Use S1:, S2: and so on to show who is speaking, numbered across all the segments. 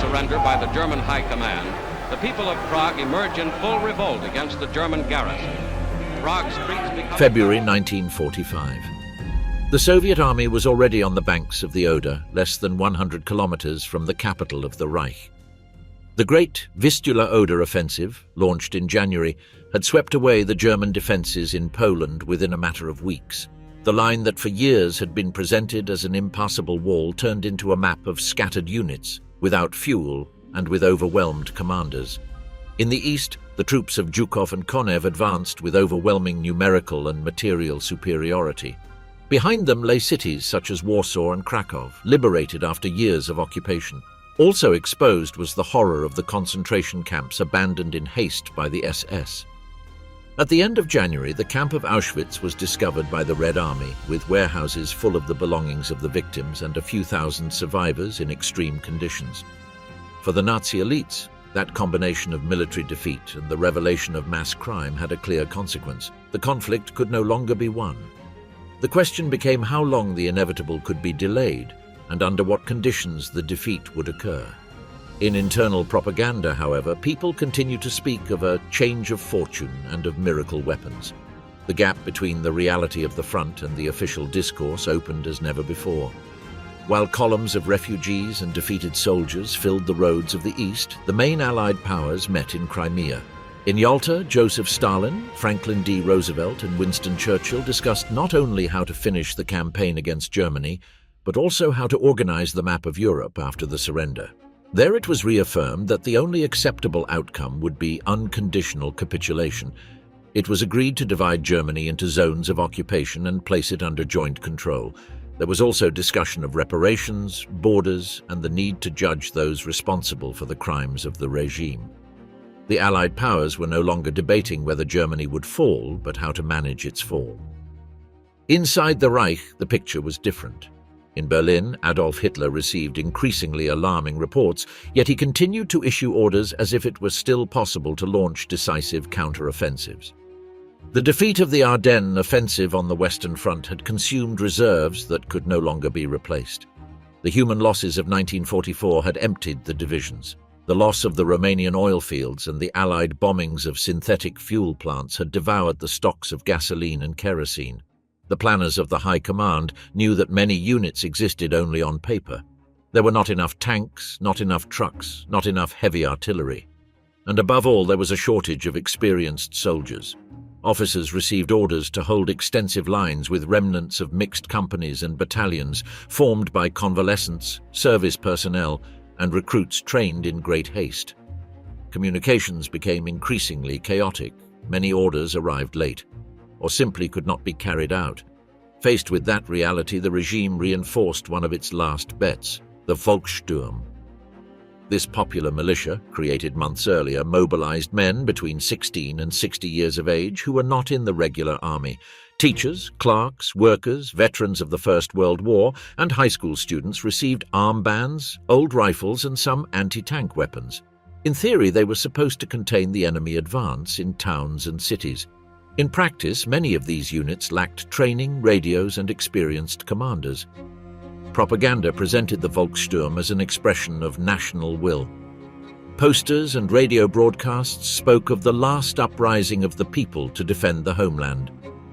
S1: surrender by the German High Command, the people of Prague emerge in full revolt against the German garrison. Prague streets become...
S2: February 1945. The Soviet army was already on the banks of the Oder, less than 100 kilometers from the capital of the Reich. The Great Vistula-Oder offensive, launched in January, had swept away the German defenses in Poland within a matter of weeks. The line that for years had been presented as an impassable wall turned into a map of scattered units, without fuel and with overwhelmed commanders. In the east, the troops of Zhukov and Konev advanced with overwhelming numerical and material superiority. Behind them lay cities such as Warsaw and Krakow, liberated after years of occupation. Also exposed was the horror of the concentration camps abandoned in haste by the SS. At the end of January, the camp of Auschwitz was discovered by the Red Army, with warehouses full of the belongings of the victims and a few thousand survivors in extreme conditions. For the Nazi elites, that combination of military defeat and the revelation of mass crime had a clear consequence. The conflict could no longer be won. The question became how long the inevitable could be delayed, and under what conditions the defeat would occur. In internal propaganda, however, people continued to speak of a change of fortune and of miracle weapons. The gap between the reality of the front and the official discourse opened as never before. While columns of refugees and defeated soldiers filled the roads of the east, the main Allied powers met in Crimea. In Yalta, Joseph Stalin, Franklin D. Roosevelt, and Winston Churchill discussed not only how to finish the campaign against Germany, but also how to organize the map of Europe after the surrender. There it was reaffirmed that the only acceptable outcome would be unconditional capitulation. It was agreed to divide Germany into zones of occupation and place it under joint control. There was also discussion of reparations, borders, and the need to judge those responsible for the crimes of the regime. The Allied powers were no longer debating whether Germany would fall, but how to manage its fall. Inside the Reich, the picture was different. In Berlin, Adolf Hitler received increasingly alarming reports, yet he continued to issue orders as if it was still possible to launch decisive counter-offensives. The defeat of the Ardennes offensive on the Western Front had consumed reserves that could no longer be replaced. The human losses of 1944 had emptied the divisions. The loss of the Romanian oil fields and the Allied bombings of synthetic fuel plants had devoured the stocks of gasoline and kerosene. The planners of the High Command knew that many units existed only on paper. There were not enough tanks, not enough trucks, not enough heavy artillery. And above all, there was a shortage of experienced soldiers. Officers received orders to hold extensive lines with remnants of mixed companies and battalions formed by convalescents, service personnel, and recruits trained in great haste. Communications became increasingly chaotic. Many orders arrived late, or simply could not be carried out. Faced with that reality, the regime reinforced one of its last bets, the Volkssturm. This popular militia, created months earlier, mobilized men between 16 and 60 years of age who were not in the regular army. Teachers, clerks, workers, veterans of the First World War, and high school students received armbands, old rifles, and some anti-tank weapons. In theory, they were supposed to contain the enemy advance in towns and cities. In practice, many of these units lacked training, radios, and experienced commanders. Propaganda presented the Volkssturm as an expression of national will. Posters and radio broadcasts spoke of the last uprising of the people to defend the homeland.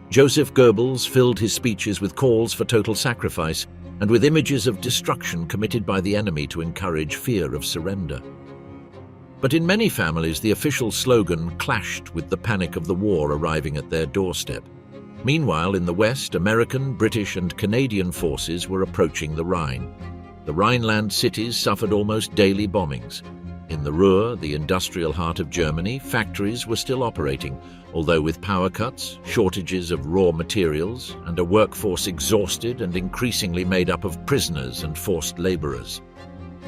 S2: Joseph Goebbels filled his speeches with calls for total sacrifice and with images of destruction committed by the enemy to encourage fear of surrender. But in many families, the official slogan clashed with the panic of the war arriving at their doorstep. Meanwhile, in the West, American, British, and Canadian forces were approaching the Rhine. The Rhineland cities suffered almost daily bombings. In the Ruhr, the industrial heart of Germany, factories were still operating, although with power cuts, shortages of raw materials, and a workforce exhausted and increasingly made up of prisoners and forced laborers.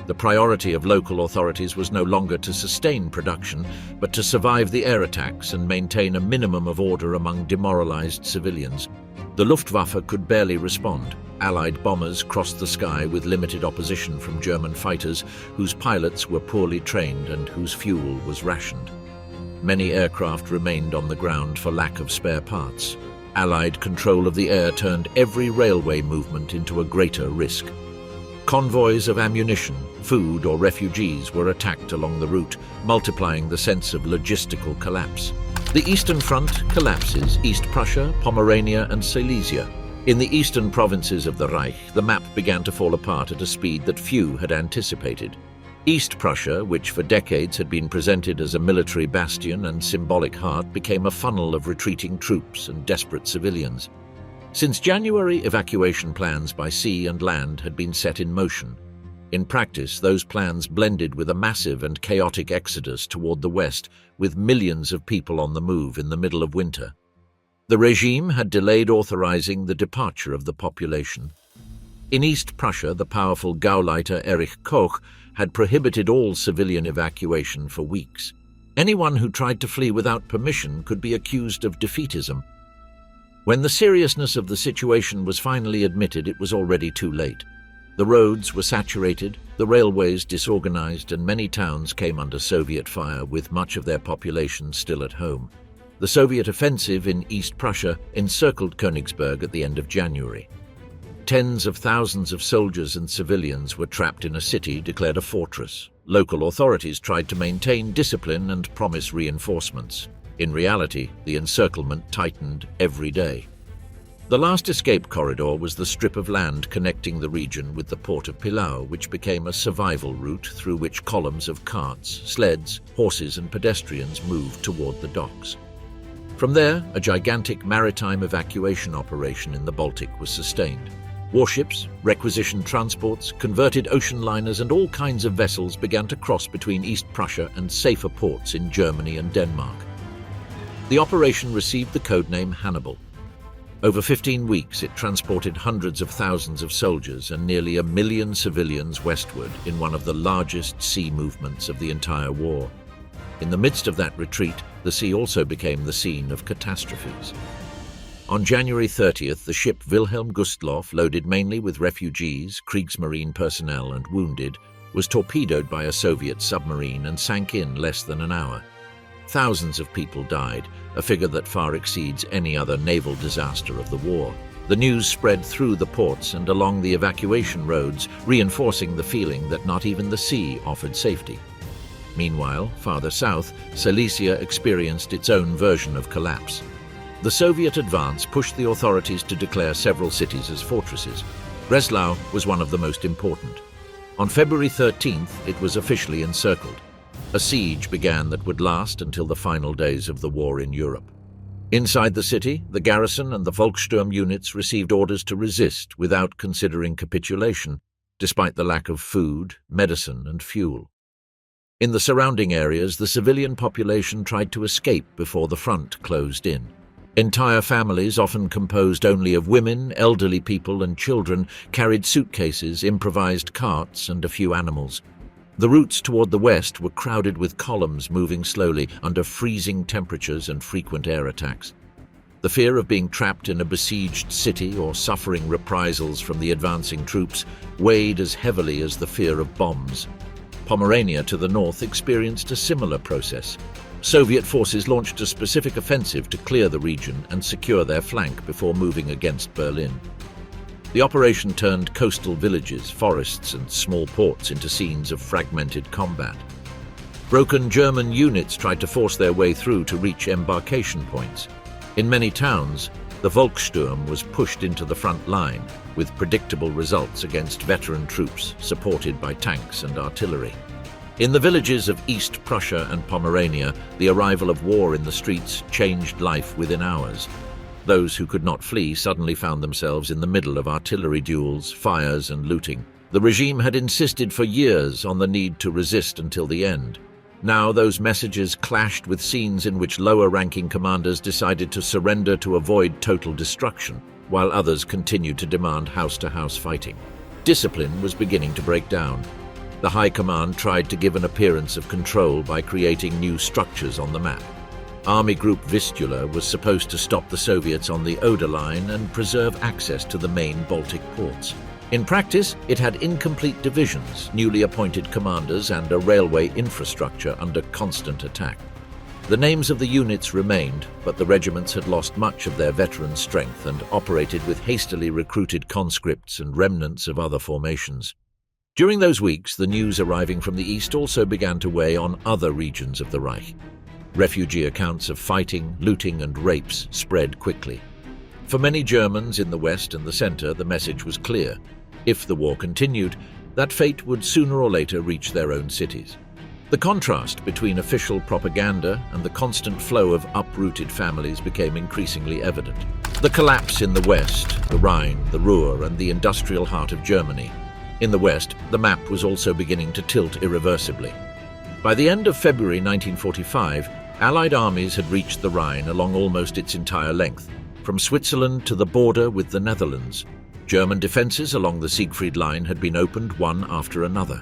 S2: The priority of local authorities was no longer to sustain production, but to survive the air attacks and maintain a minimum of order among demoralized civilians. The Luftwaffe could barely respond. Allied bombers crossed the sky with limited opposition from German fighters whose pilots were poorly trained and whose fuel was rationed. Many aircraft remained on the ground for lack of spare parts. Allied control of the air turned every railway movement into a greater risk. Convoys of ammunition, food, or refugees were attacked along the route, multiplying the sense of logistical collapse. The Eastern Front collapses East Prussia, Pomerania, and Silesia. In the eastern provinces of the Reich, the map began to fall apart at a speed that few had anticipated. East Prussia, which for decades had been presented as a military bastion and symbolic heart, became a funnel of retreating troops and desperate civilians. Since January, evacuation plans by sea and land had been set in motion. In practice, those plans blended with a massive and chaotic exodus toward the west, with millions of people on the move in the middle of winter. The regime had delayed authorizing the departure of the population. In East Prussia, the powerful Gauleiter Erich Koch had prohibited all civilian evacuation for weeks. Anyone who tried to flee without permission could be accused of defeatism. When the seriousness of the situation was finally admitted, it was already too late. The roads were saturated, the railways disorganized, and many towns came under Soviet fire, with much of their population still at home. The Soviet offensive in East Prussia encircled Königsberg at the end of January. Tens of thousands of soldiers and civilians were trapped in a city declared a fortress. Local authorities tried to maintain discipline and promise reinforcements. In reality, the encirclement tightened every day. The last escape corridor was the strip of land connecting the region with the port of Pillau, which became a survival route through which columns of carts, sleds, horses, and pedestrians moved toward the docks. From there, a gigantic maritime evacuation operation in the Baltic was sustained. Warships, requisitioned transports, converted ocean liners, and all kinds of vessels began to cross between East Prussia and safer ports in Germany and Denmark. The operation received the codename Hannibal. Over 15 weeks, it transported hundreds of thousands of soldiers and nearly 1 million civilians westward in one of the largest sea movements of the entire war. In the midst of that retreat, the sea also became the scene of catastrophes. On January 30th, the ship Wilhelm Gustloff, loaded mainly with refugees, Kriegsmarine personnel, and wounded, was torpedoed by a Soviet submarine and sank in less than an hour. Thousands of people died, a figure that far exceeds any other naval disaster of the war. The news spread through the ports and along the evacuation roads, reinforcing the feeling that not even the sea offered safety. Meanwhile, farther south, Silesia experienced its own version of collapse. The Soviet advance pushed the authorities to declare several cities as fortresses. Breslau was one of the most important. On February 13th, it was officially encircled. A siege began that would last until the final days of the war in Europe. Inside the city, the garrison and the Volkssturm units received orders to resist without considering capitulation, despite the lack of food, medicine, and fuel. In the surrounding areas, the civilian population tried to escape before the front closed in. Entire families, often composed only of women, elderly people, and children, carried suitcases, improvised carts, and a few animals. The routes toward the west were crowded with columns moving slowly under freezing temperatures and frequent air attacks. The fear of being trapped in a besieged city or suffering reprisals from the advancing troops weighed as heavily as the fear of bombs. Pomerania to the north experienced a similar process. Soviet forces launched a specific offensive to clear the region and secure their flank before moving against Berlin. The operation turned coastal villages, forests, and small ports into scenes of fragmented combat. Broken German units tried to force their way through to reach embarkation points. In many towns, the Volkssturm was pushed into the front line, with predictable results against veteran troops supported by tanks and artillery. In the villages of East Prussia and Pomerania, the arrival of war in the streets changed life within hours. Those who could not flee suddenly found themselves in the middle of artillery duels, fires, and looting. The regime had insisted for years on the need to resist until the end. Now those messages clashed with scenes in which lower-ranking commanders decided to surrender to avoid total destruction, while others continued to demand house-to-house fighting. Discipline was beginning to break down. The High Command tried to give an appearance of control by creating new structures on the map. Army Group Vistula was supposed to stop the Soviets on the Oder line and preserve access to the main Baltic ports. In practice, it had incomplete divisions, newly appointed commanders, and a railway infrastructure under constant attack. The names of the units remained, but the regiments had lost much of their veteran strength and operated with hastily recruited conscripts and remnants of other formations. During those weeks, the news arriving from the east also began to weigh on other regions of the Reich. Refugee accounts of fighting, looting, and rapes spread quickly. For many Germans in the west and the center, the message was clear. If the war continued, that fate would sooner or later reach their own cities. The contrast between official propaganda and the constant flow of uprooted families became increasingly evident. The collapse in the west, the Rhine, the Ruhr, and the industrial heart of Germany. In the west, the map was also beginning to tilt irreversibly. By the end of February 1945, Allied armies had reached the Rhine along almost its entire length, from Switzerland to the border with the Netherlands. German defences along the Siegfried Line had been opened one after another.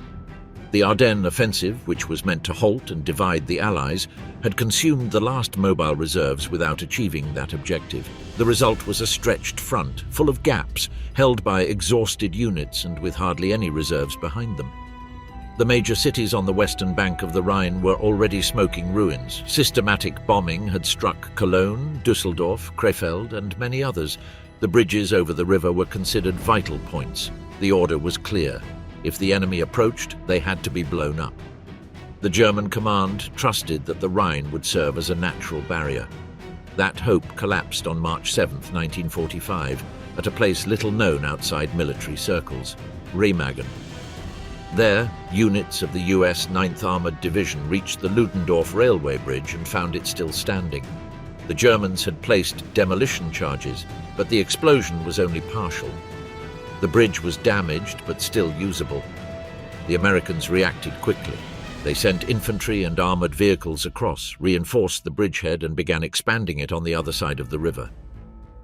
S2: The Ardennes offensive, which was meant to halt and divide the Allies, had consumed the last mobile reserves without achieving that objective. The result was a stretched front, full of gaps, held by exhausted units and with hardly any reserves behind them. The major cities on the western bank of the Rhine were already smoking ruins. Systematic bombing had struck Cologne, Düsseldorf, Krefeld, and many others. The bridges over the river were considered vital points. The order was clear. If the enemy approached, they had to be blown up. The German command trusted that the Rhine would serve as a natural barrier. That hope collapsed on March 7, 1945, at a place little known outside military circles, Remagen. There, units of the US 9th Armored Division reached the Ludendorff railway bridge and found it still standing. The Germans had placed demolition charges, but the explosion was only partial. The bridge was damaged, but still usable. The Americans reacted quickly. They sent infantry and armored vehicles across, reinforced the bridgehead, and began expanding it on the other side of the river.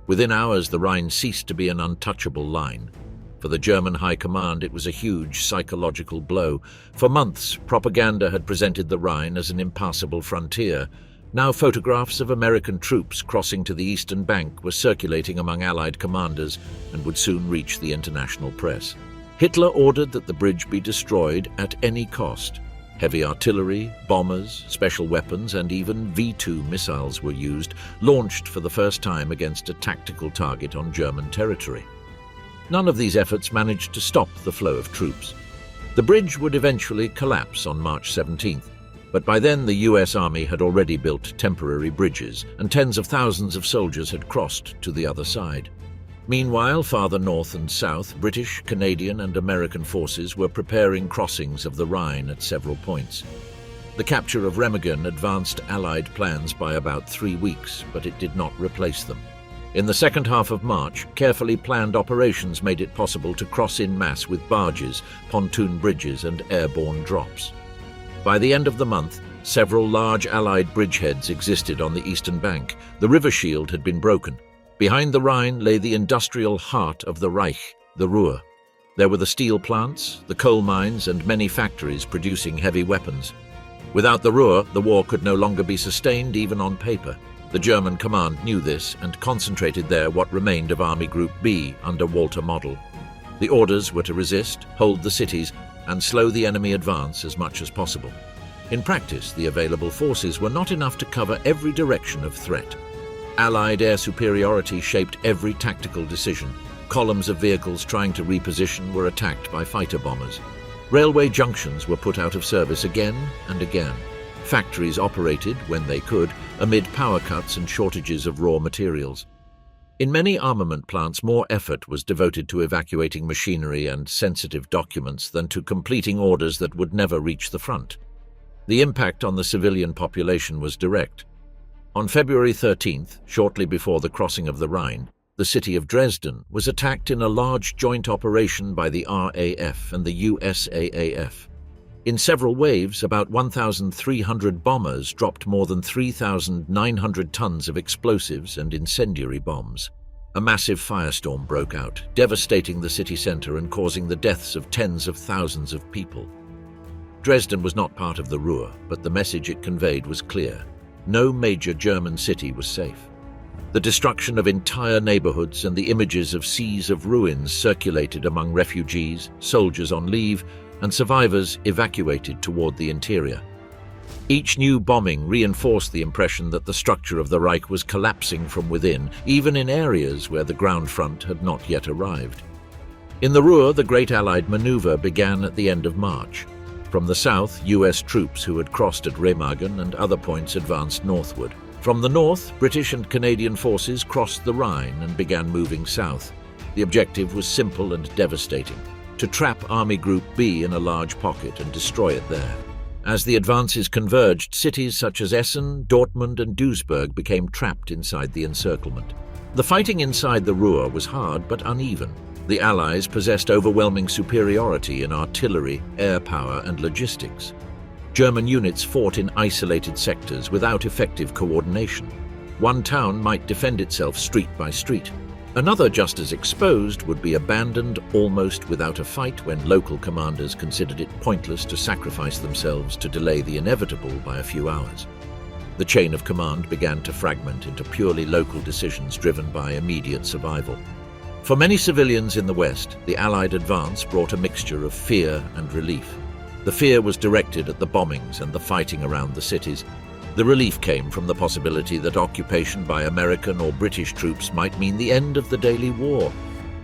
S2: Within hours, the Rhine ceased to be an untouchable line. For the German High Command, it was a huge psychological blow. For months, propaganda had presented the Rhine as an impassable frontier. Now photographs of American troops crossing to the eastern bank were circulating among Allied commanders and would soon reach the international press. Hitler ordered that the bridge be destroyed at any cost. Heavy artillery, bombers, special weapons, and even V-2 missiles were used, launched for the first time against a tactical target on German territory. None of these efforts managed to stop the flow of troops. The bridge would eventually collapse on March 17th. But by then the US Army had already built temporary bridges, and tens of thousands of soldiers had crossed to the other side. Meanwhile, farther north and south, British, Canadian, and American forces were preparing crossings of the Rhine at several points. The capture of Remagen advanced Allied plans by about 3 weeks, but it did not replace them. In the second half of March, carefully planned operations made it possible to cross in mass with barges, pontoon bridges, and airborne drops. By the end of the month, several large Allied bridgeheads existed on the eastern bank. The river shield had been broken. Behind the Rhine lay the industrial heart of the Reich, the Ruhr. There were the steel plants, the coal mines, and many factories producing heavy weapons. Without the Ruhr, the war could no longer be sustained even on paper. The German command knew this and concentrated there what remained of Army Group B under Walter Model. The orders were to resist, hold the cities, and slow the enemy advance as much as possible. In practice, the available forces were not enough to cover every direction of threat. Allied air superiority shaped every tactical decision. Columns of vehicles trying to reposition were attacked by fighter bombers. Railway junctions were put out of service again and again. Factories operated, when they could, amid power cuts and shortages of raw materials. In many armament plants, more effort was devoted to evacuating machinery and sensitive documents than to completing orders that would never reach the front. The impact on the civilian population was direct. On February 13th, shortly before the crossing of the Rhine, the city of Dresden was attacked in a large joint operation by the RAF and the USAAF. In several waves, about 1,300 bombers dropped more than 3,900 tons of explosives and incendiary bombs. A massive firestorm broke out, devastating the city center and causing the deaths of tens of thousands of people. Dresden was not part of the Ruhr, but the message it conveyed was clear. No major German city was safe. The destruction of entire neighborhoods and the images of seas of ruins circulated among refugees, soldiers on leave, and survivors evacuated toward the interior. Each new bombing reinforced the impression that the structure of the Reich was collapsing from within, even in areas where the ground front had not yet arrived. In the Ruhr, the Great Allied Maneuver began at the end of March. From the south, US troops who had crossed at Remagen and other points advanced northward. From the north, British and Canadian forces crossed the Rhine and began moving south. The objective was simple and devastating: to trap Army Group B in a large pocket and destroy it there. As the advances converged, cities such as Essen, Dortmund and Duisburg became trapped inside the encirclement. The fighting inside the Ruhr was hard but uneven. The Allies possessed overwhelming superiority in artillery, air power and logistics. German units fought in isolated sectors without effective coordination. One town might defend itself street by street. Another, just as exposed, would be abandoned almost without a fight when local commanders considered it pointless to sacrifice themselves to delay the inevitable by a few hours. The chain of command began to fragment into purely local decisions driven by immediate survival. For many civilians in the West, the Allied advance brought a mixture of fear and relief. The fear was directed at the bombings and the fighting around the cities. The relief came from the possibility that occupation by American or British troops might mean the end of the daily war.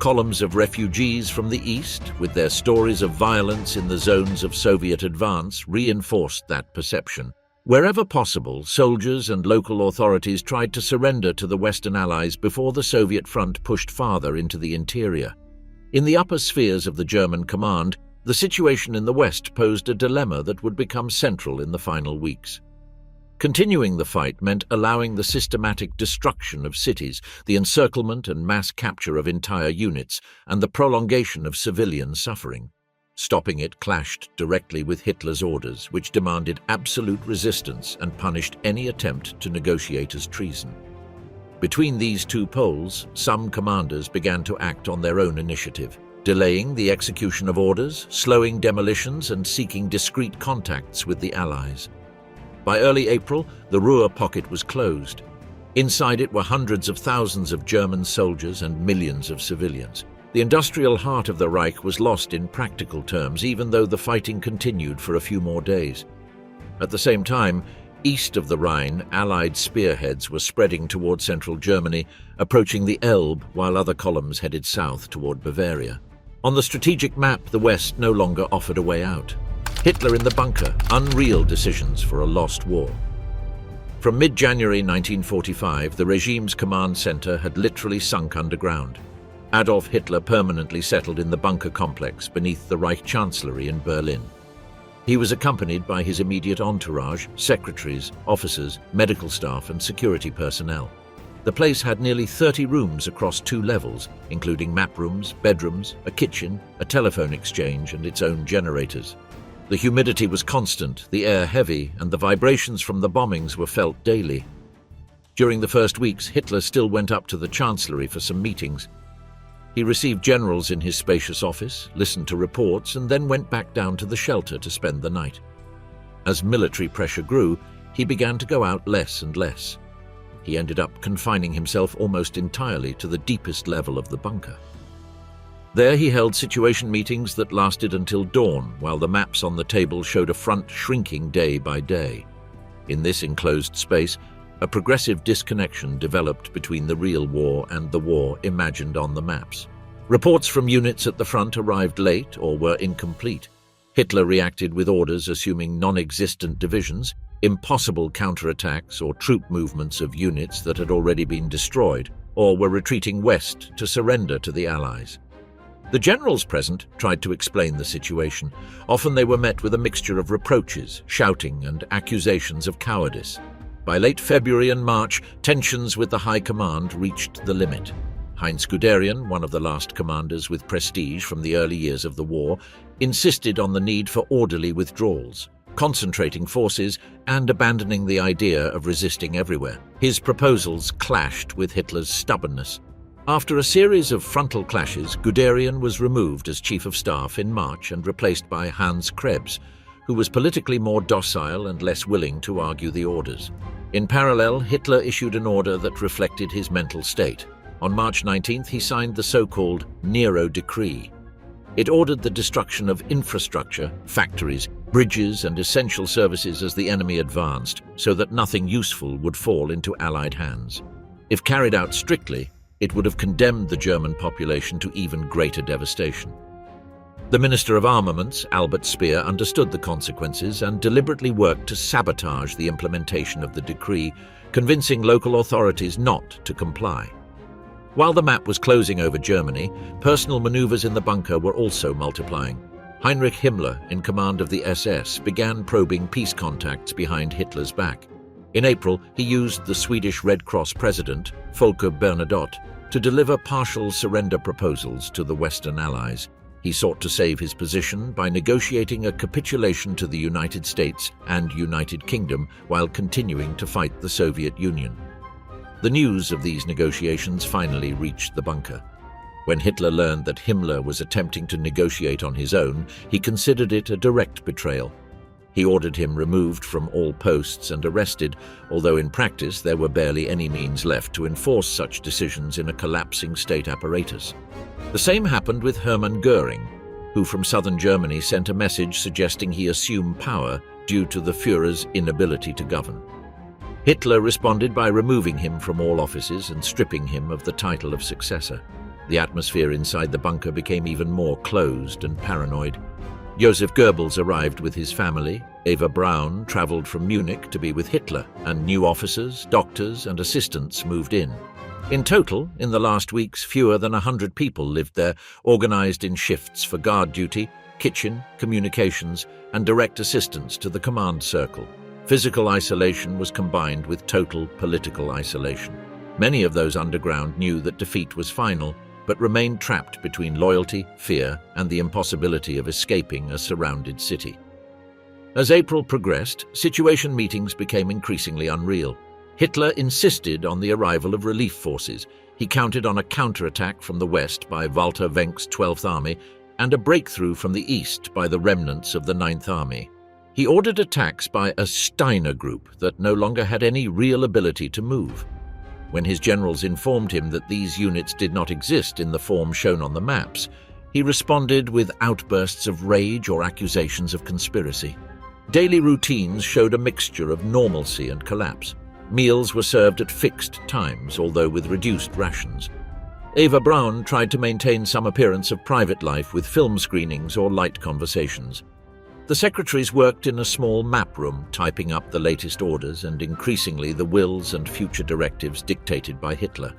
S2: Columns of refugees from the east, with their stories of violence in the zones of Soviet advance, reinforced that perception. Wherever possible, soldiers and local authorities tried to surrender to the Western Allies before the Soviet front pushed farther into the interior. In the upper spheres of the German command, the situation in the West posed a dilemma that would become central in the final weeks. Continuing the fight meant allowing the systematic destruction of cities, the encirclement and mass capture of entire units, and the prolongation of civilian suffering. Stopping it clashed directly with Hitler's orders, which demanded absolute resistance and punished any attempt to negotiate as treason. Between these two poles, some commanders began to act on their own initiative, delaying the execution of orders, slowing demolitions, and seeking discreet contacts with the Allies. By early April, the Ruhr pocket was closed. Inside it were hundreds of thousands of German soldiers and millions of civilians. The industrial heart of the Reich was lost in practical terms, even though the fighting continued for a few more days. At the same time, east of the Rhine, Allied spearheads were spreading toward central Germany, approaching the Elbe, while other columns headed south toward Bavaria. On the strategic map, the West no longer offered a way out. Hitler in the bunker, unreal decisions for a lost war. From mid-January 1945, the regime's command center had literally sunk underground. Adolf Hitler permanently settled in the bunker complex beneath the Reich Chancellery in Berlin. He was accompanied by his immediate entourage, secretaries, officers, medical staff, and security personnel. The place had nearly 30 rooms across 2 levels, including map rooms, bedrooms, a kitchen, a telephone exchange, and its own generators. The humidity was constant, the air heavy, and the vibrations from the bombings were felt daily. During the first weeks, Hitler still went up to the Chancellery for some meetings. He received generals in his spacious office, listened to reports, and then went back down to the shelter to spend the night. As military pressure grew, he began to go out less and less. He ended up confining himself almost entirely to the deepest level of the bunker. There he held situation meetings that lasted until dawn, while the maps on the table showed a front shrinking day by day. In this enclosed space, a progressive disconnection developed between the real war and the war imagined on the maps. Reports from units at the front arrived late or were incomplete. Hitler reacted with orders assuming non-existent divisions, impossible counterattacks or troop movements of units that had already been destroyed or were retreating west to surrender to the Allies. The generals present tried to explain the situation. Often they were met with a mixture of reproaches, shouting, and accusations of cowardice. By late February and March, tensions with the High Command reached the limit. Heinz Guderian, one of the last commanders with prestige from the early years of the war, insisted on the need for orderly withdrawals, concentrating forces and abandoning the idea of resisting everywhere. His proposals clashed with Hitler's stubbornness. After a series of frontal clashes, Guderian was removed as Chief of Staff in March and replaced by Hans Krebs, who was politically more docile and less willing to argue the orders. In parallel, Hitler issued an order that reflected his mental state. On March 19th, he signed the so-called Nero Decree. It ordered the destruction of infrastructure, factories, bridges, and essential services as the enemy advanced, so that nothing useful would fall into Allied hands. If carried out strictly, it would have condemned the German population to even greater devastation. The Minister of Armaments, Albert Speer, understood the consequences and deliberately worked to sabotage the implementation of the decree, convincing local authorities not to comply. While the map was closing over Germany, personal maneuvers in the bunker were also multiplying. Heinrich Himmler, in command of the SS, began probing peace contacts behind Hitler's back. In April, he used the Swedish Red Cross president, Folke Bernadotte, to deliver partial surrender proposals to the Western Allies. He sought to save his position by negotiating a capitulation to the United States and United Kingdom while continuing to fight the Soviet Union. The news of these negotiations finally reached the bunker. When Hitler learned that Himmler was attempting to negotiate on his own, he considered it a direct betrayal. He ordered him removed from all posts and arrested, although in practice there were barely any means left to enforce such decisions in a collapsing state apparatus. The same happened with Hermann Göring, who from southern Germany sent a message suggesting he assume power due to the Führer's inability to govern. Hitler responded by removing him from all offices and stripping him of the title of successor. The atmosphere inside the bunker became even more closed and paranoid. Joseph Goebbels arrived with his family. Eva Braun traveled from Munich to be with Hitler, and new officers, doctors, and assistants moved in. In total, in the last weeks, fewer than 100 people lived there, organized in shifts for guard duty, kitchen, communications, and direct assistance to the command circle. Physical isolation was combined with total political isolation. Many of those underground knew that defeat was final, but remained trapped between loyalty, fear, and the impossibility of escaping a surrounded city. As April progressed, situation meetings became increasingly unreal. Hitler insisted on the arrival of relief forces. He counted on a counterattack from the west by Walter Wenck's 12th Army and a breakthrough from the east by the remnants of the 9th Army. He ordered attacks by a Steiner group that no longer had any real ability to move. When his generals informed him that these units did not exist in the form shown on the maps, he responded with outbursts of rage or accusations of conspiracy. Daily routines showed a mixture of normalcy and collapse. Meals were served at fixed times, although with reduced rations. Eva Braun tried to maintain some appearance of private life with film screenings or light conversations. The secretaries worked in a small map room, typing up the latest orders and increasingly the wills and future directives dictated by Hitler.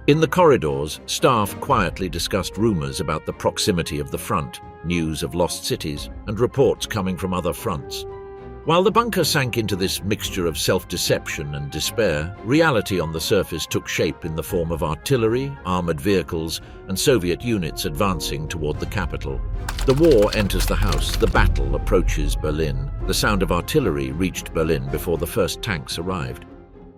S2: In the corridors, staff quietly discussed rumors about the proximity of the front, news of lost cities, and reports coming from other fronts. While the bunker sank into this mixture of self-deception and despair, reality on the surface took shape in the form of artillery, armored vehicles, and Soviet units advancing toward the capital. The war enters the house, the battle approaches Berlin. The sound of artillery reached Berlin before the first tanks arrived.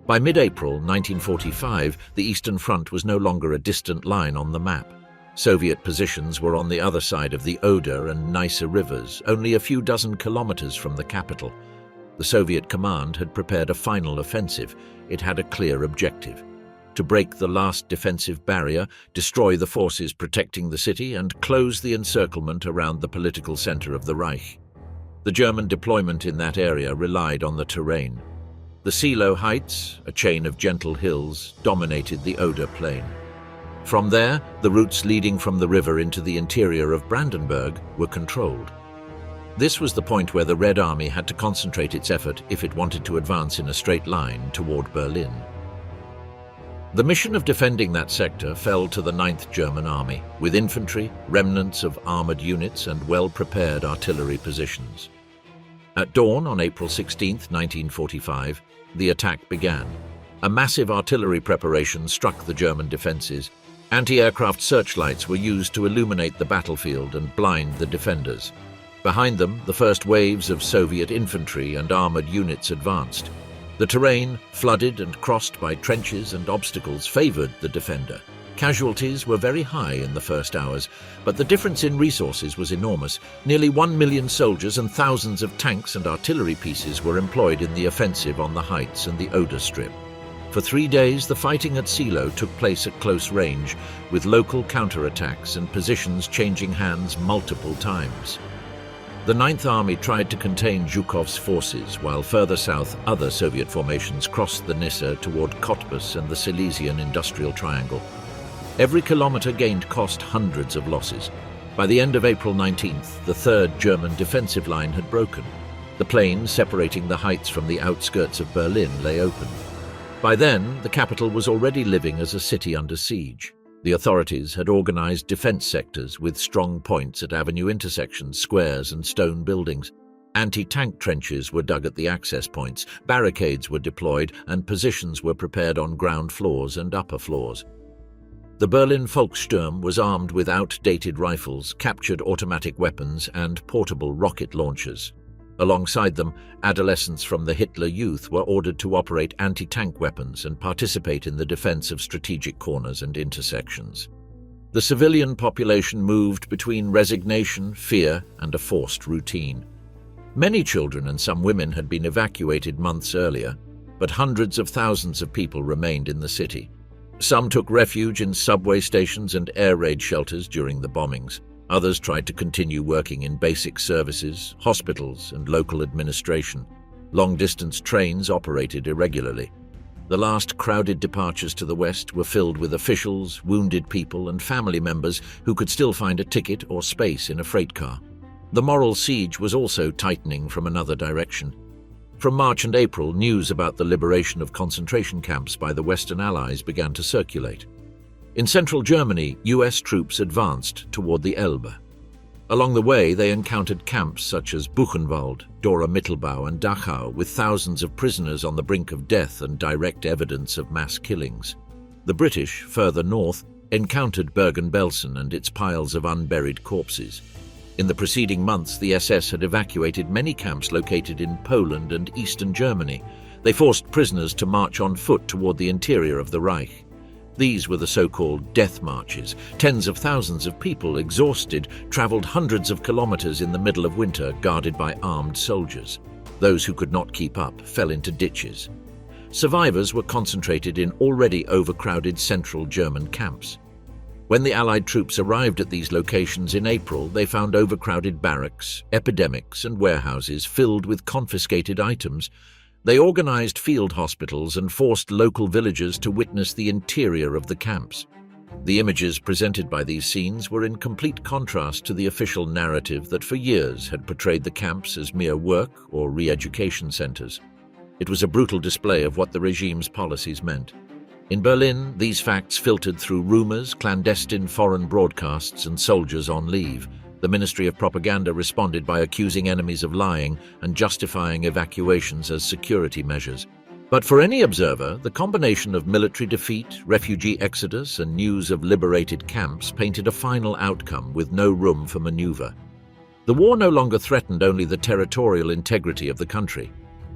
S2: By mid-April 1945, the Eastern Front was no longer a distant line on the map. Soviet positions were on the other side of the Oder and Neisse rivers, only a few dozen kilometers from the capital. The Soviet command had prepared a final offensive. It had a clear objective: to break the last defensive barrier, destroy the forces protecting the city, and close the encirclement around the political center of the Reich. The German deployment in that area relied on the terrain. The Seelow Heights, a chain of gentle hills, dominated the Oder plain. From there, the routes leading from the river into the interior of Brandenburg were controlled. This was the point where the Red Army had to concentrate its effort if it wanted to advance in a straight line toward Berlin. The mission of defending that sector fell to the 9th German Army, with infantry, remnants of armored units, and well-prepared artillery positions. At dawn on April 16, 1945, the attack began. A massive artillery preparation struck the German defenses. Anti-aircraft searchlights were used to illuminate the battlefield and blind the defenders. Behind them, the first waves of Soviet infantry and armored units advanced. The terrain, flooded and crossed by trenches and obstacles, favored the defender. Casualties were very high in the first hours, but the difference in resources was enormous. Nearly 1 million soldiers and thousands of tanks and artillery pieces were employed in the offensive on the heights and the Oder Strip. For 3 days, the fighting at Seelow took place at close range, with local counterattacks and positions changing hands multiple times. The 9th Army tried to contain Zhukov's forces, while further south, other Soviet formations crossed the Neisse toward Cottbus and the Silesian Industrial Triangle. Every kilometre gained cost hundreds of losses. By the end of April 19th, the third German defensive line had broken. The plain separating the heights from the outskirts of Berlin lay open. By then, the capital was already living as a city under siege. The authorities had organized defense sectors with strong points at avenue intersections, squares, and stone buildings. Anti-tank trenches were dug at the access points, barricades were deployed, and positions were prepared on ground floors and upper floors. The Berlin Volkssturm was armed with outdated rifles, captured automatic weapons, and portable rocket launchers. Alongside them, adolescents from the Hitler Youth were ordered to operate anti-tank weapons and participate in the defense of strategic corners and intersections. The civilian population moved between resignation, fear, and a forced routine. Many children and some women had been evacuated months earlier, but hundreds of thousands of people remained in the city. Some took refuge in subway stations and air raid shelters during the bombings. Others tried to continue working in basic services, hospitals, and local administration. Long-distance trains operated irregularly. The last crowded departures to the west were filled with officials, wounded people, and family members who could still find a ticket or space in a freight car. The moral siege was also tightening from another direction. From March and April, news about the liberation of concentration camps by the Western Allies began to circulate. In central Germany, US troops advanced toward the Elbe. Along the way, they encountered camps such as Buchenwald, Dora Mittelbau, and Dachau, with thousands of prisoners on the brink of death and direct evidence of mass killings. The British, further north, encountered Bergen-Belsen and its piles of unburied corpses. In the preceding months, the SS had evacuated many camps located in Poland and eastern Germany. They forced prisoners to march on foot toward the interior of the Reich. These were the so-called death marches. Tens of thousands of people, exhausted, traveled hundreds of kilometers in the middle of winter, guarded by armed soldiers. Those who could not keep up fell into ditches. Survivors were concentrated in already overcrowded central German camps. When the Allied troops arrived at these locations in April, they found overcrowded barracks, epidemics, and warehouses filled with confiscated items. They organized field hospitals and forced local villagers to witness the interior of the camps. The images presented by these scenes were in complete contrast to the official narrative that for years had portrayed the camps as mere work or re-education centers. It was a brutal display of what the regime's policies meant. In Berlin, these facts filtered through rumors, clandestine foreign broadcasts, and soldiers on leave. The Ministry of Propaganda responded by accusing enemies of lying and justifying evacuations as security measures. But for any observer, the combination of military defeat, refugee exodus, and news of liberated camps painted a final outcome with no room for maneuver. The war no longer threatened only the territorial integrity of the country.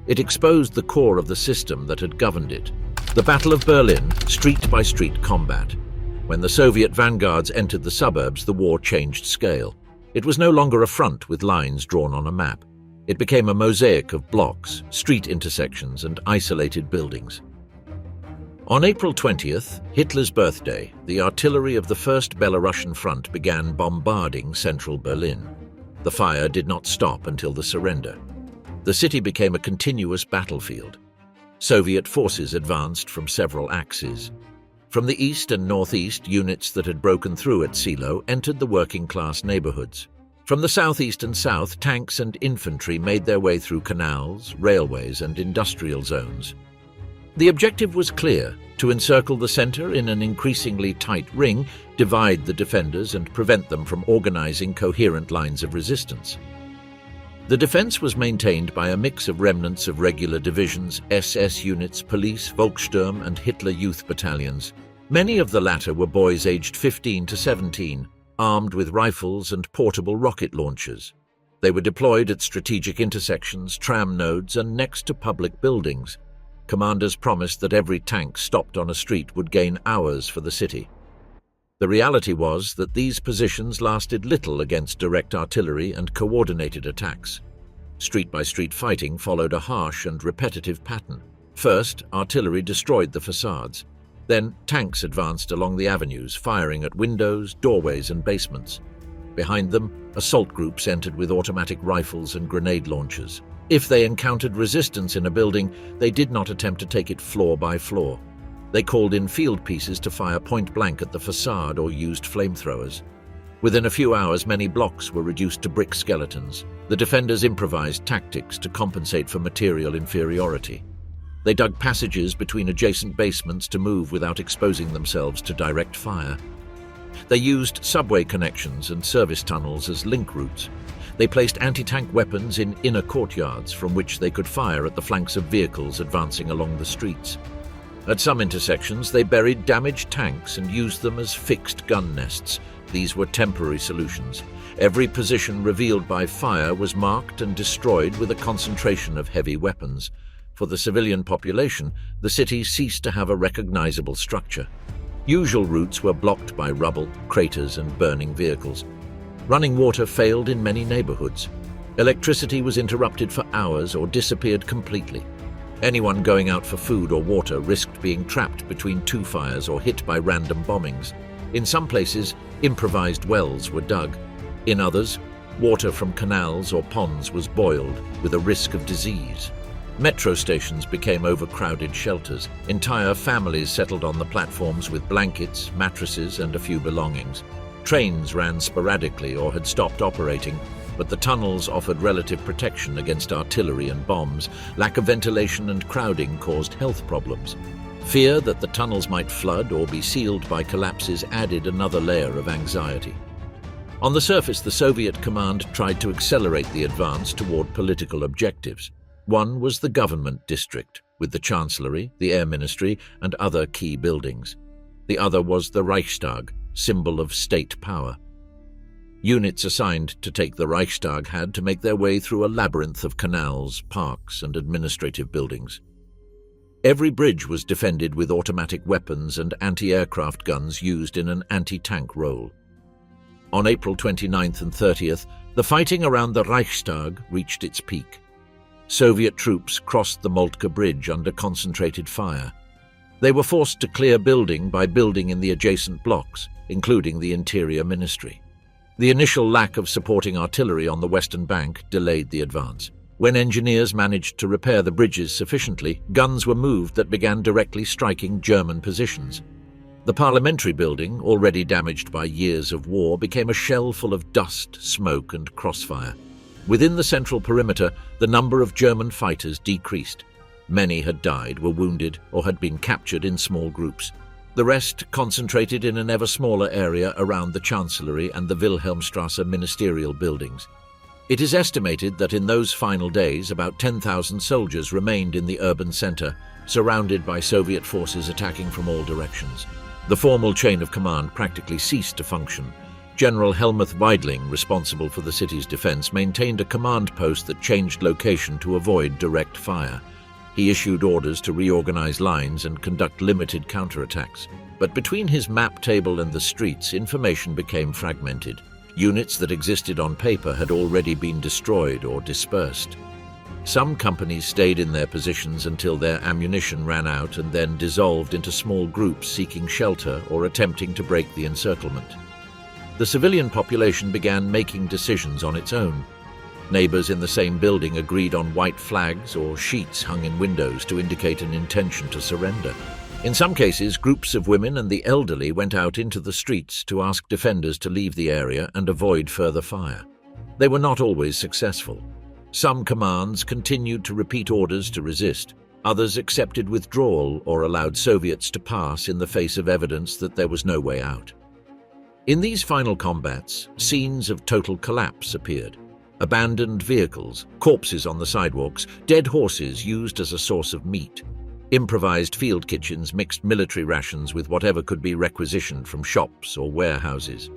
S2: It exposed the core of the system that had governed it. The Battle of Berlin, street-by-street combat. When the Soviet vanguards entered the suburbs, the war changed scale. It was no longer a front with lines drawn on a map. It became a mosaic of blocks, street intersections, and isolated buildings. On April 20th, Hitler's birthday, the artillery of the First Belarusian Front began bombarding central Berlin. The fire did not stop until the surrender. The city became a continuous battlefield. Soviet forces advanced from several axes. From the east and northeast, units that had broken through at Silo entered the working-class neighborhoods. From the southeast and south, tanks and infantry made their way through canals, railways, and industrial zones. The objective was clear: to encircle the center in an increasingly tight ring, divide the defenders, and prevent them from organizing coherent lines of resistance. The defense was maintained by a mix of remnants of regular divisions, SS units, police, Volkssturm, and Hitler Youth battalions. Many of the latter were boys aged 15 to 17, armed with rifles and portable rocket launchers. They were deployed at strategic intersections, tram nodes, and next to public buildings. Commanders promised that every tank stopped on a street would gain hours for the city. The reality was that these positions lasted little against direct artillery and coordinated attacks. Street-by-street fighting followed a harsh and repetitive pattern. First, artillery destroyed the facades. Then, tanks advanced along the avenues, firing at windows, doorways, and basements. Behind them, assault groups entered with automatic rifles and grenade launchers. If they encountered resistance in a building, they did not attempt to take it floor by floor. They called in field pieces to fire point blank at the facade or used flamethrowers. Within a few hours, many blocks were reduced to brick skeletons. The defenders improvised tactics to compensate for material inferiority. They dug passages between adjacent basements to move without exposing themselves to direct fire. They used subway connections and service tunnels as link routes. They placed anti-tank weapons in inner courtyards from which they could fire at the flanks of vehicles advancing along the streets. At some intersections, they buried damaged tanks and used them as fixed gun nests. These were temporary solutions. Every position revealed by fire was marked and destroyed with a concentration of heavy weapons. For the civilian population, the city ceased to have a recognizable structure. Usual routes were blocked by rubble, craters, and burning vehicles. Running water failed in many neighborhoods. Electricity was interrupted for hours or disappeared completely. Anyone going out for food or water risked being trapped between two fires or hit by random bombings. In some places, improvised wells were dug. In others, water from canals or ponds was boiled, with a risk of disease. Metro stations became overcrowded shelters. Entire families settled on the platforms with blankets, mattresses, and a few belongings. Trains ran sporadically or had stopped operating, but the tunnels offered relative protection against artillery and bombs. Lack of ventilation and crowding caused health problems. Fear that the tunnels might flood or be sealed by collapses added another layer of anxiety. On the surface, the Soviet command tried to accelerate the advance toward political objectives. One was the government district, with the Chancellery, the Air Ministry, and other key buildings. The other was the Reichstag, symbol of state power. Units assigned to take the Reichstag had to make their way through a labyrinth of canals, parks, and administrative buildings. Every bridge was defended with automatic weapons and anti-aircraft guns used in an anti-tank role. On April 29th and 30th, the fighting around the Reichstag reached its peak. Soviet troops crossed the Moltke Bridge under concentrated fire. They were forced to clear building by building in the adjacent blocks, including the Interior Ministry. The initial lack of supporting artillery on the western bank delayed the advance. When engineers managed to repair the bridges sufficiently, guns were moved that began directly striking German positions. The parliamentary building, already damaged by years of war, became a shell full of dust, smoke, and crossfire. Within the central perimeter, the number of German fighters decreased. Many had died, were wounded, or had been captured in small groups. The rest concentrated in an ever smaller area around the Chancellery and the Wilhelmstrasse ministerial buildings. It is estimated that in those final days, about 10,000 soldiers remained in the urban center, surrounded by Soviet forces attacking from all directions. The formal chain of command practically ceased to function. General Helmuth Weidling, responsible for the city's defense, maintained a command post that changed location to avoid direct fire. He issued orders to reorganize lines and conduct limited counterattacks. But between his map table and the streets, information became fragmented. Units that existed on paper had already been destroyed or dispersed. Some companies stayed in their positions until their ammunition ran out and then dissolved into small groups seeking shelter or attempting to break the encirclement. The civilian population began making decisions on its own. Neighbors in the same building agreed on white flags or sheets hung in windows to indicate an intention to surrender. In some cases, groups of women and the elderly went out into the streets to ask defenders to leave the area and avoid further fire. They were not always successful. Some commands continued to repeat orders to resist. Others accepted withdrawal or allowed Soviets to pass in the face of evidence that there was no way out. In these final combats, scenes of total collapse appeared. Abandoned vehicles, corpses on the sidewalks, dead horses used as a source of meat. Improvised field kitchens mixed military rations with whatever could be requisitioned from shops or warehouses.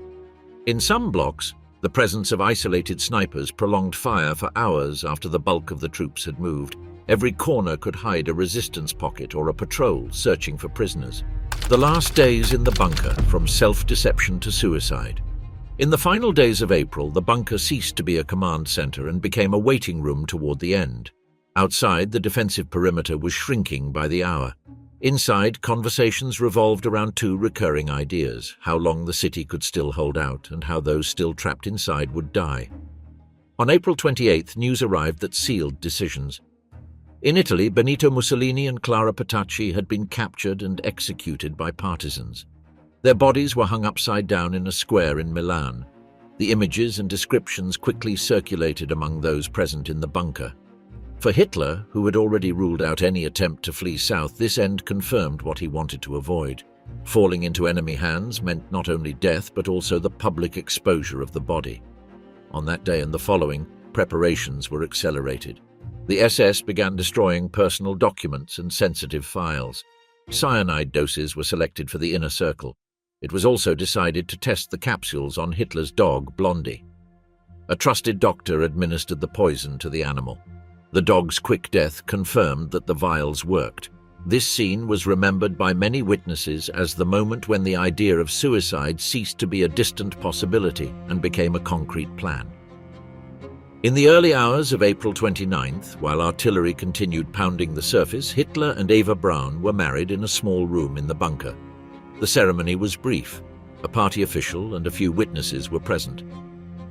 S2: In some blocks, the presence of isolated snipers prolonged fire for hours after the bulk of the troops had moved. Every corner could hide a resistance pocket or a patrol searching for prisoners. The last days in the bunker, from self-deception to suicide. In the final days of April, the bunker ceased to be a command center and became a waiting room toward the end. Outside, the defensive perimeter was shrinking by the hour. Inside, conversations revolved around two recurring ideas: how long the city could still hold out and how those still trapped inside would die. On April 28th, news arrived that sealed decisions. In Italy, Benito Mussolini and Clara Petacci had been captured and executed by partisans. Their bodies were hung upside down in a square in Milan. The images and descriptions quickly circulated among those present in the bunker. For Hitler, who had already ruled out any attempt to flee south, this end confirmed what he wanted to avoid. Falling into enemy hands meant not only death but also the public exposure of the body. On that day and the following, preparations were accelerated. The SS began destroying personal documents and sensitive files. Cyanide doses were selected for the inner circle. It was also decided to test the capsules on Hitler's dog, Blondie. A trusted doctor administered the poison to the animal. The dog's quick death confirmed that the vials worked. This scene was remembered by many witnesses as the moment when the idea of suicide ceased to be a distant possibility and became a concrete plan. In the early hours of April 29th, while artillery continued pounding the surface, Hitler and Eva Braun were married in a small room in the bunker. The ceremony was brief. A party official and a few witnesses were present.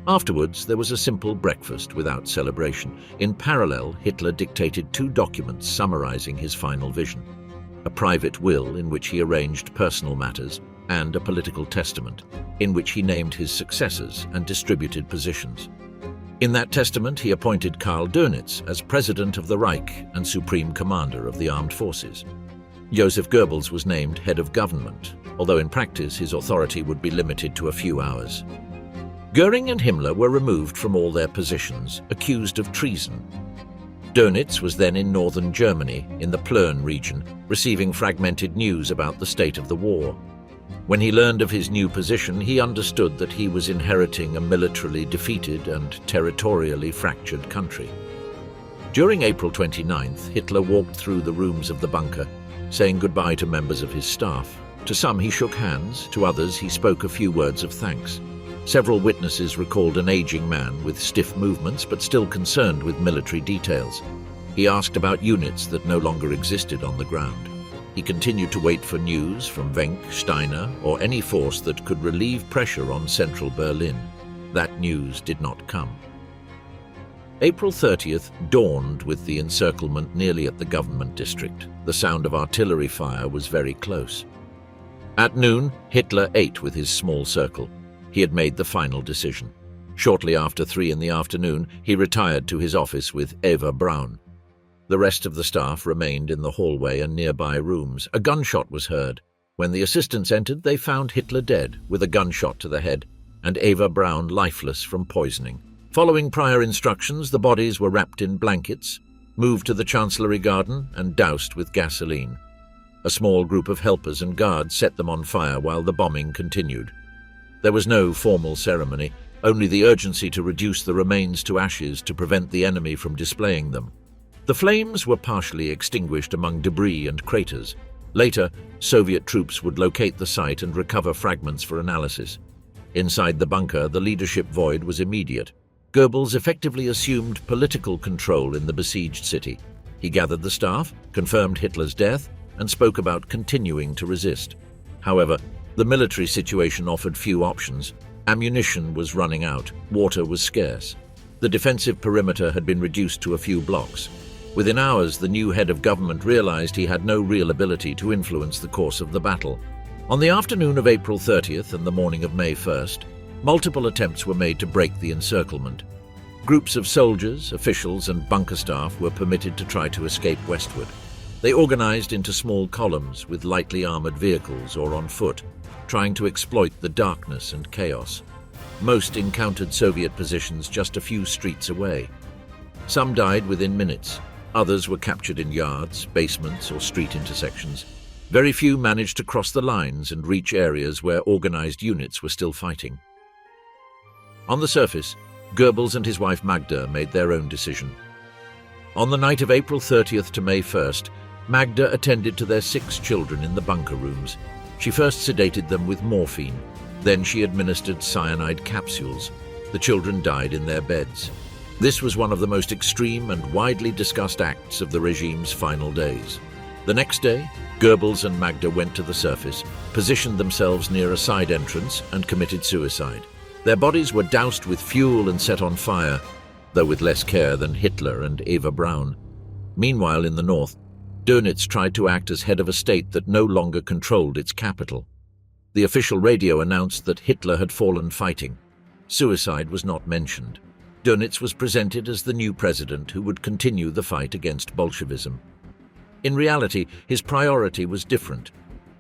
S2: Afterwards, there was a simple breakfast without celebration. In parallel, Hitler dictated 2 documents summarizing his final vision: a private will in which he arranged personal matters, and a political testament in which he named his successors and distributed positions. In that testament, he appointed Karl Dönitz as President of the Reich and Supreme Commander of the Armed Forces. Joseph Goebbels was named head of government, although in practice his authority would be limited to a few hours. Goering and Himmler were removed from all their positions, accused of treason. Dönitz was then in northern Germany, in the Plön region, receiving fragmented news about the state of the war. When he learned of his new position, he understood that he was inheriting a militarily defeated and territorially fractured country. During April 29th, Hitler walked through the rooms of the bunker, saying goodbye to members of his staff. To some he shook hands, to others he spoke a few words of thanks. Several witnesses recalled an aging man with stiff movements but still concerned with military details. He asked about units that no longer existed on the ground. He continued to wait for news from Wenck, Steiner, or any force that could relieve pressure on central Berlin. That news did not come. April 30th dawned with the encirclement nearly at the government district. The sound of artillery fire was very close. At noon, Hitler ate with his small circle. He had made the final decision. Shortly after 3 in the afternoon, he retired to his office with Eva Braun. The rest of the staff remained in the hallway and nearby rooms. A gunshot was heard. When the assistants entered, they found Hitler dead, with a gunshot to the head, and Eva Braun lifeless from poisoning. Following prior instructions, the bodies were wrapped in blankets, moved to the Chancellery Garden, and doused with gasoline. A small group of helpers and guards set them on fire while the bombing continued. There was no formal ceremony, only the urgency to reduce the remains to ashes to prevent the enemy from displaying them. The flames were partially extinguished among debris and craters. Later, Soviet troops would locate the site and recover fragments for analysis. Inside the bunker, the leadership void was immediate. Goebbels effectively assumed political control in the besieged city. He gathered the staff, confirmed Hitler's death, and spoke about continuing to resist. However, the military situation offered few options. Ammunition was running out, water was scarce. The defensive perimeter had been reduced to a few blocks. Within hours, the new head of government realized he had no real ability to influence the course of the battle. On the afternoon of April 30th and the morning of May 1st, multiple attempts were made to break the encirclement. Groups of soldiers, officials, and bunker staff were permitted to try to escape westward. They organized into small columns with lightly armored vehicles or on foot, trying to exploit the darkness and chaos. Most encountered Soviet positions just a few streets away. Some died within minutes. Others were captured in yards, basements, or street intersections. Very few managed to cross the lines and reach areas where organized units were still fighting. On the surface, Goebbels and his wife Magda made their own decision. On the night of April 30th to May 1st, Magda attended to their 6 children in the bunker rooms. She first sedated them with morphine. Then she administered cyanide capsules. The children died in their beds. This was one of the most extreme and widely discussed acts of the regime's final days. The next day, Goebbels and Magda went to the surface, positioned themselves near a side entrance, and committed suicide. Their bodies were doused with fuel and set on fire, though with less care than Hitler and Eva Braun. Meanwhile, in the north, Dönitz tried to act as head of a state that no longer controlled its capital. The official radio announced that Hitler had fallen fighting. Suicide was not mentioned. Dönitz was presented as the new president who would continue the fight against Bolshevism. In reality, his priority was different: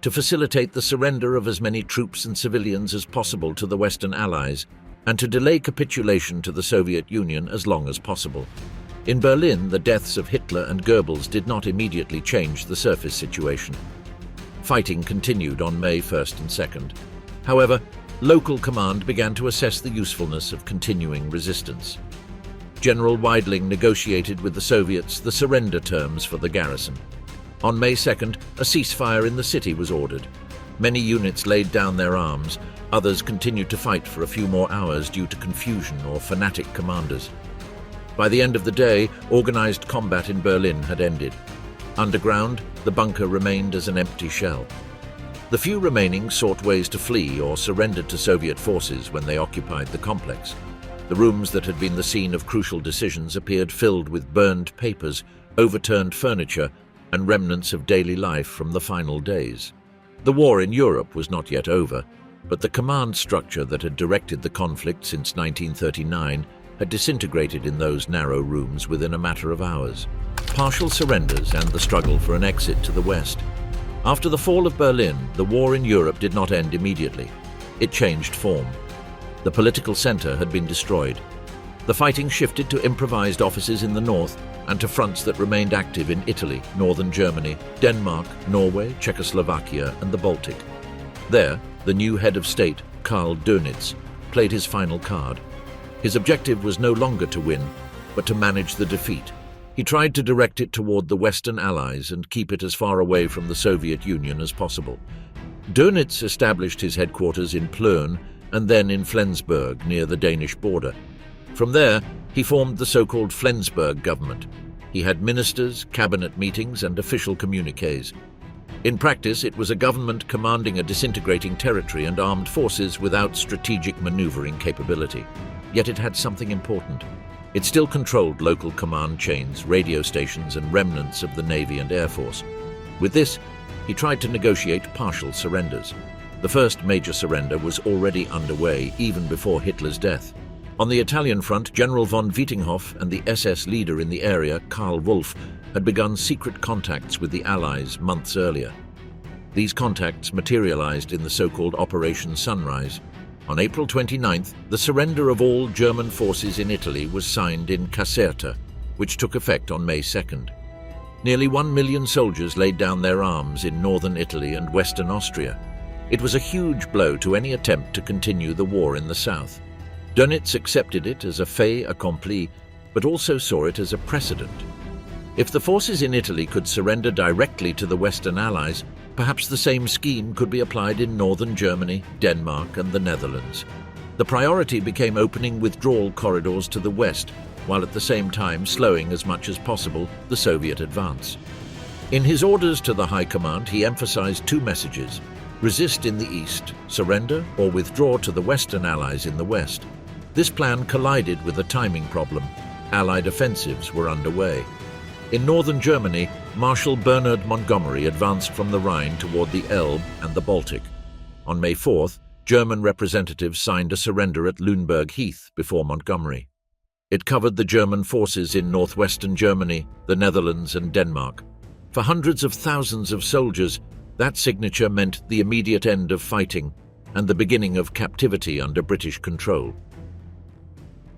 S2: to facilitate the surrender of as many troops and civilians as possible to the Western Allies, and to delay capitulation to the Soviet Union as long as possible. In Berlin, the deaths of Hitler and Goebbels did not immediately change the surface situation. Fighting continued on May 1st and 2nd. However, local command began to assess the usefulness of continuing resistance. General Weidling negotiated with the Soviets the surrender terms for the garrison. On May 2nd, a ceasefire in the city was ordered. Many units laid down their arms. Others continued to fight for a few more hours due to confusion or fanatic commanders. By the end of the day, organized combat in Berlin had ended. Underground, the bunker remained as an empty shell. The few remaining sought ways to flee or surrendered to Soviet forces when they occupied the complex. The rooms that had been the scene of crucial decisions appeared filled with burned papers, overturned furniture, and remnants of daily life from the final days. The war in Europe was not yet over, but the command structure that had directed the conflict since 1939 had disintegrated in those narrow rooms within a matter of hours. Partial surrenders and the struggle for an exit to the west. After the fall of Berlin, the war in Europe did not end immediately. It changed form. The political center had been destroyed. The fighting shifted to improvised offices in the north and to fronts that remained active in Italy, northern Germany, Denmark, Norway, Czechoslovakia, and the Baltic. There, the new head of state, Karl Dönitz, played his final card. His objective was no longer to win, but to manage the defeat. He tried to direct it toward the Western Allies and keep it as far away from the Soviet Union as possible. Dönitz established his headquarters in Plön and then in Flensburg, near the Danish border. From there, he formed the so-called Flensburg government. He had ministers, cabinet meetings, and official communiques. In practice, it was a government commanding a disintegrating territory and armed forces without strategic maneuvering capability. Yet it had something important. It still controlled local command chains, radio stations, and remnants of the Navy and Air Force. With this, he tried to negotiate partial surrenders. The first major surrender was already underway, even before Hitler's death. On the Italian front, General von Vietinghoff and the SS leader in the area, Karl Wolff, had begun secret contacts with the Allies months earlier. These contacts materialized in the so-called Operation Sunrise. On April 29th, the surrender of all German forces in Italy was signed in Caserta, which took effect on May 2nd. Nearly 1 million soldiers laid down their arms in northern Italy and western Austria. It was a huge blow to any attempt to continue the war in the south. Dönitz accepted it as a fait accompli, but also saw it as a precedent. If the forces in Italy could surrender directly to the Western Allies, perhaps the same scheme could be applied in northern Germany, Denmark, and the Netherlands. The priority became opening withdrawal corridors to the west, while at the same time slowing as much as possible the Soviet advance. In his orders to the High Command, he emphasized two messages: resist in the east, surrender, or withdraw to the Western Allies in the west. This plan collided with a timing problem. Allied offensives were underway. In northern Germany, Marshal Bernhard Montgomery advanced from the Rhine toward the Elbe and the Baltic. On May 4th, German representatives signed a surrender at Lüneburg Heath before Montgomery. It covered the German forces in northwestern Germany, the Netherlands, and Denmark. For hundreds of thousands of soldiers, that signature meant the immediate end of fighting and the beginning of captivity under British control.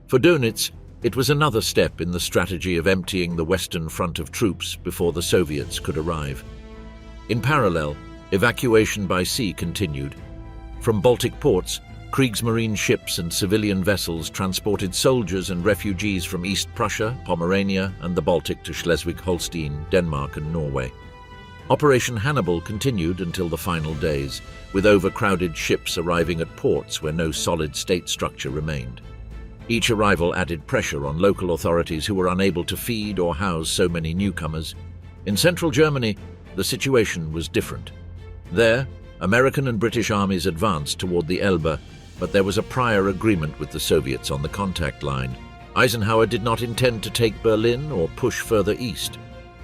S2: For Dönitz, it was another step in the strategy of emptying the Western front of troops before the Soviets could arrive. In parallel, evacuation by sea continued. From Baltic ports, Kriegsmarine ships and civilian vessels transported soldiers and refugees from East Prussia, Pomerania, and the Baltic to Schleswig-Holstein, Denmark, and Norway. Operation Hannibal continued until the final days, with overcrowded ships arriving at ports where no solid state structure remained. Each arrival added pressure on local authorities who were unable to feed or house so many newcomers. In central Germany, the situation was different. There, American and British armies advanced toward the Elbe, but there was a prior agreement with the Soviets on the contact line. Eisenhower did not intend to take Berlin or push further east.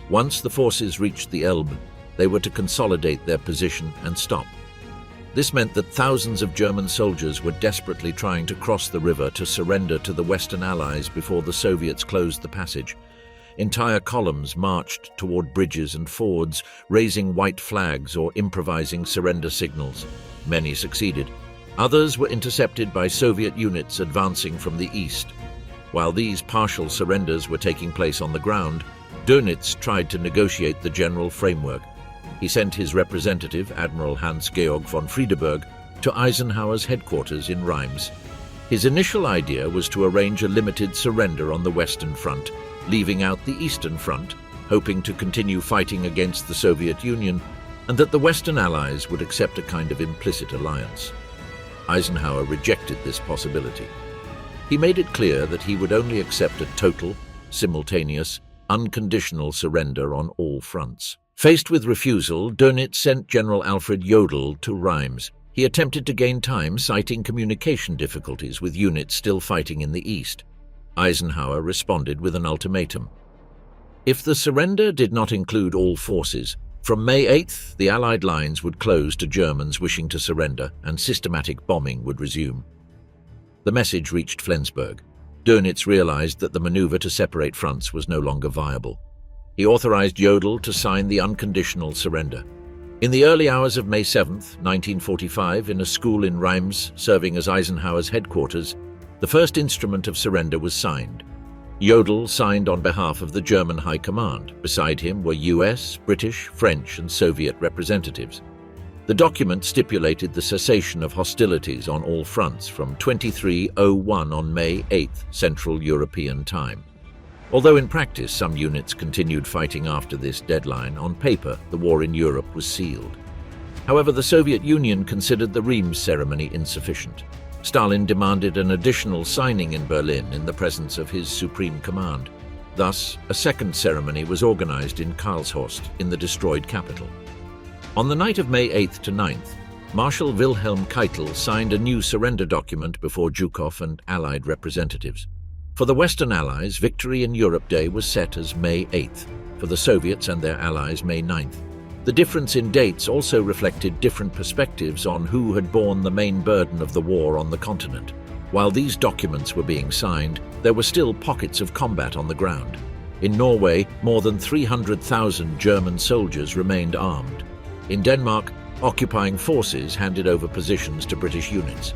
S2: Once the forces reached the Elbe, they were to consolidate their position and stop. This meant that thousands of German soldiers were desperately trying to cross the river to surrender to the Western Allies before the Soviets closed the passage. Entire columns marched toward bridges and fords, raising white flags or improvising surrender signals. Many succeeded. Others were intercepted by Soviet units advancing from the east. While these partial surrenders were taking place on the ground, Dönitz tried to negotiate the general framework. He sent his representative, Admiral Hans-Georg von Friedeberg, to Eisenhower's headquarters in Reims. His initial idea was to arrange a limited surrender on the Western Front, leaving out the Eastern Front, hoping to continue fighting against the Soviet Union, and that the Western Allies would accept a kind of implicit alliance. Eisenhower rejected this possibility. He made it clear that he would only accept a total, simultaneous, unconditional surrender on all fronts. Faced with refusal, Dönitz sent General Alfred Jodl to Reims. He attempted to gain time, citing communication difficulties with units still fighting in the east. Eisenhower responded with an ultimatum. If the surrender did not include all forces, from May 8th, the Allied lines would close to Germans wishing to surrender and systematic bombing would resume. The message reached Flensburg. Dönitz realized that the maneuver to separate fronts was no longer viable. He authorized Jodl to sign the unconditional surrender. In the early hours of May 7, 1945, in a school in Reims serving as Eisenhower's headquarters, the first instrument of surrender was signed. Jodl signed on behalf of the German High Command. Beside him were US, British, French, and Soviet representatives. The document stipulated the cessation of hostilities on all fronts from 23:01 on May 8, Central European Time. Although in practice some units continued fighting after this deadline, on paper the war in Europe was sealed. However, the Soviet Union considered the Reims ceremony insufficient. Stalin demanded an additional signing in Berlin in the presence of his Supreme Command. Thus, a second ceremony was organized in Karlshorst, in the destroyed capital. On the night of May 8th to 9th, Marshal Wilhelm Keitel signed a new surrender document before Zhukov and Allied representatives. For the Western Allies, Victory in Europe Day was set as May 8th, for the Soviets and their allies May 9th. The difference in dates also reflected different perspectives on who had borne the main burden of the war on the continent. While these documents were being signed, there were still pockets of combat on the ground. In Norway, more than 300,000 German soldiers remained armed. In Denmark, occupying forces handed over positions to British units.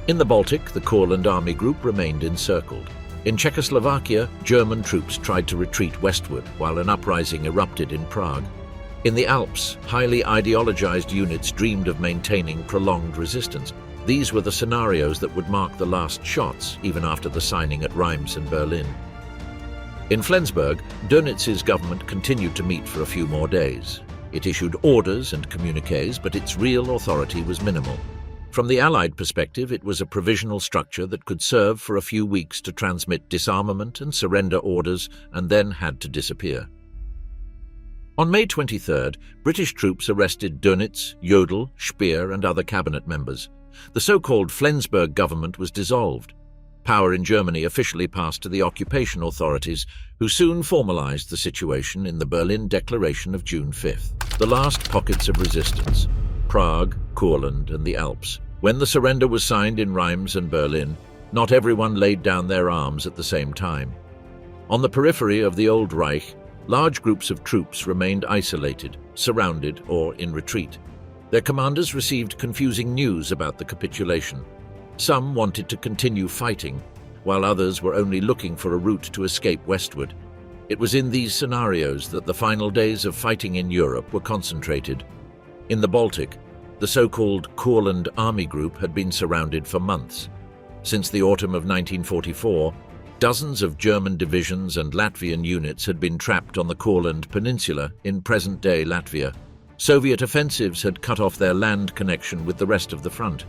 S2: In the Baltic, the Courland Army Group remained encircled. In Czechoslovakia, German troops tried to retreat westward while an uprising erupted in Prague. In the Alps, highly ideologized units dreamed of maintaining prolonged resistance. These were the scenarios that would mark the last shots, even after the signing at Reims and Berlin. In Flensburg, Dönitz's government continued to meet for a few more days. It issued orders and communiques, but its real authority was minimal. From the Allied perspective, it was a provisional structure that could serve for a few weeks to transmit disarmament and surrender orders, and then had to disappear. On May 23rd, British troops arrested Dönitz, Jodl, Speer, and other cabinet members. The so-called Flensburg government was dissolved. Power in Germany officially passed to the occupation authorities, who soon formalized the situation in the Berlin Declaration of June 5th. The last pockets of resistance: Prague, Courland, and the Alps. When the surrender was signed in Reims and Berlin, not everyone laid down their arms at the same time. On the periphery of the Old Reich, large groups of troops remained isolated, surrounded, or in retreat. Their commanders received confusing news about the capitulation. Some wanted to continue fighting, while others were only looking for a route to escape westward. It was in these scenarios that the final days of fighting in Europe were concentrated. In the Baltic, the so-called Courland Army Group had been surrounded for months. Since the autumn of 1944, dozens of German divisions and Latvian units had been trapped on the Courland Peninsula in present-day Latvia. Soviet offensives had cut off their land connection with the rest of the front.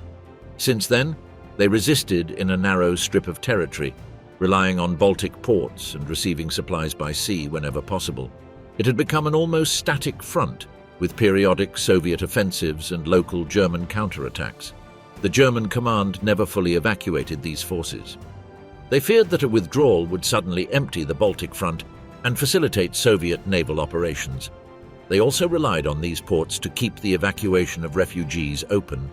S2: Since then, they resisted in a narrow strip of territory, relying on Baltic ports and receiving supplies by sea whenever possible. It had become an almost static front, with periodic Soviet offensives and local German counterattacks. The German command never fully evacuated these forces. They feared that a withdrawal would suddenly empty the Baltic front and facilitate Soviet naval operations. They also relied on these ports to keep the evacuation of refugees open.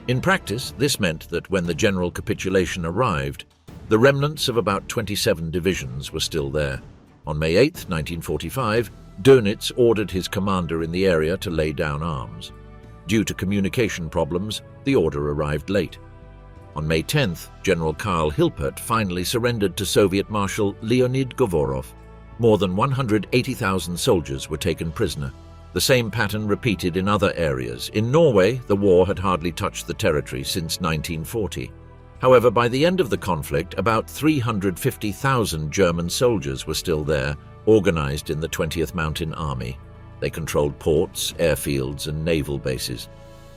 S2: In practice, this meant that when the general capitulation arrived, the remnants of about 27 divisions were still there. On May 8, 1945, Dönitz ordered his commander in the area to lay down arms. Due to communication problems, the order arrived late. On May 10th, General Karl Hilpert finally surrendered to Soviet Marshal Leonid Govorov. More than 180,000 soldiers were taken prisoner. The same pattern repeated in other areas. In Norway, the war had hardly touched the territory since 1940. However, by the end of the conflict, about 350,000 German soldiers were still there, organized in the 20th Mountain Army. They controlled ports, airfields, and naval bases.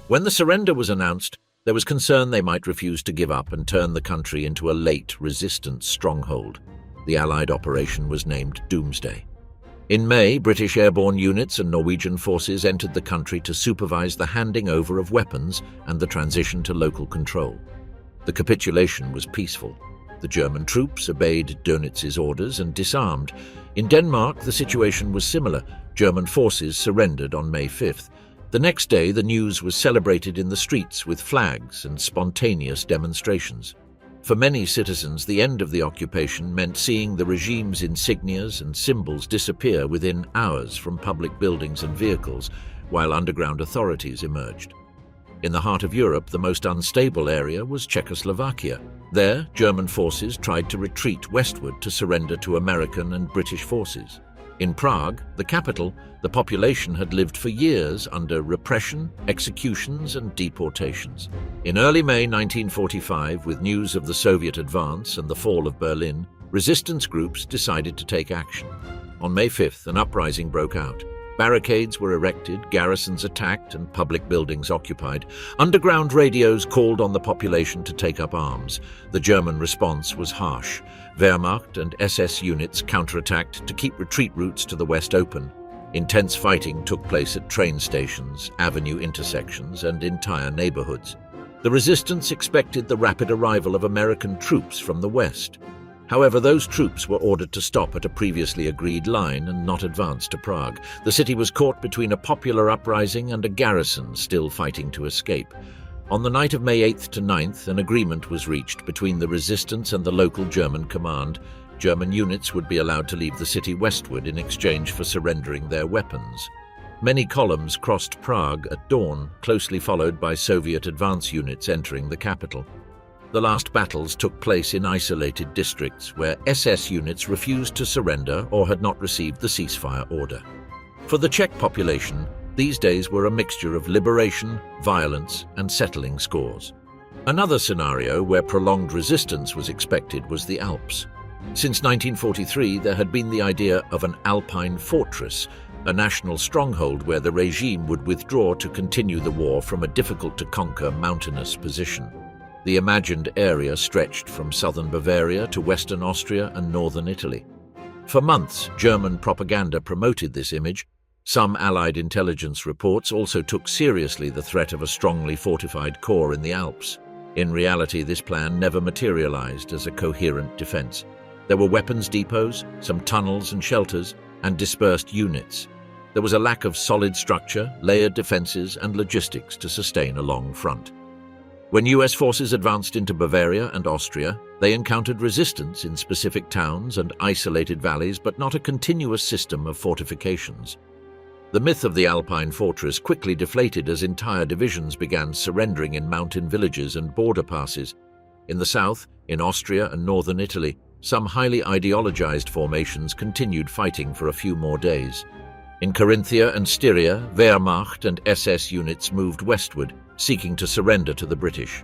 S2: When the surrender was announced, there was concern they might refuse to give up and turn the country into a late resistance stronghold. The Allied operation was named Doomsday. In May, British airborne units and Norwegian forces entered the country to supervise the handing over of weapons and the transition to local control. The capitulation was peaceful. The German troops obeyed Dönitz's orders and disarmed. In Denmark, the situation was similar. German forces surrendered on May 5th. The next day, the news was celebrated in the streets with flags and spontaneous demonstrations. For many citizens, the end of the occupation meant seeing the regime's insignias and symbols disappear within hours from public buildings and vehicles, while underground authorities emerged. In the heart of Europe, the most unstable area was Czechoslovakia. There, German forces tried to retreat westward to surrender to American and British forces. In Prague, the capital, the population had lived for years under repression, executions, and deportations. In early May 1945, with news of the Soviet advance and the fall of Berlin, resistance groups decided to take action. On May 5th, an uprising broke out. Barricades were erected, garrisons attacked, and public buildings occupied. Underground radios called on the population to take up arms. The German response was harsh. Wehrmacht and SS units counterattacked to keep retreat routes to the west open. Intense fighting took place at train stations, avenue intersections, and entire neighborhoods. The resistance expected the rapid arrival of American troops from the west. However, those troops were ordered to stop at a previously agreed line and not advance to Prague. The city was caught between a popular uprising and a garrison still fighting to escape. On the night of May 8th to 9th, an agreement was reached between the resistance and the local German command. German units would be allowed to leave the city westward in exchange for surrendering their weapons. Many columns crossed Prague at dawn, closely followed by Soviet advance units entering the capital. The last battles took place in isolated districts where SS units refused to surrender or had not received the ceasefire order. For the Czech population, these days were a mixture of liberation, violence, and settling scores. Another scenario where prolonged resistance was expected was the Alps. Since 1943, there had been the idea of an Alpine fortress, a national stronghold where the regime would withdraw to continue the war from a difficult-to-conquer mountainous position. The imagined area stretched from southern Bavaria to western Austria and northern Italy. For months, German propaganda promoted this image. Some Allied intelligence reports also took seriously the threat of a strongly fortified core in the Alps. In reality, this plan never materialized as a coherent defense. There were weapons depots, some tunnels and shelters, and dispersed units. There was a lack of solid structure, layered defenses, and logistics to sustain a long front. When US forces advanced into Bavaria and Austria, they encountered resistance in specific towns and isolated valleys, but not a continuous system of fortifications. The myth of the Alpine fortress quickly deflated as entire divisions began surrendering in mountain villages and border passes. In the south, in Austria and northern Italy, some highly ideologized formations continued fighting for a few more days. In Carinthia and Styria, Wehrmacht and SS units moved westward, seeking to surrender to the British.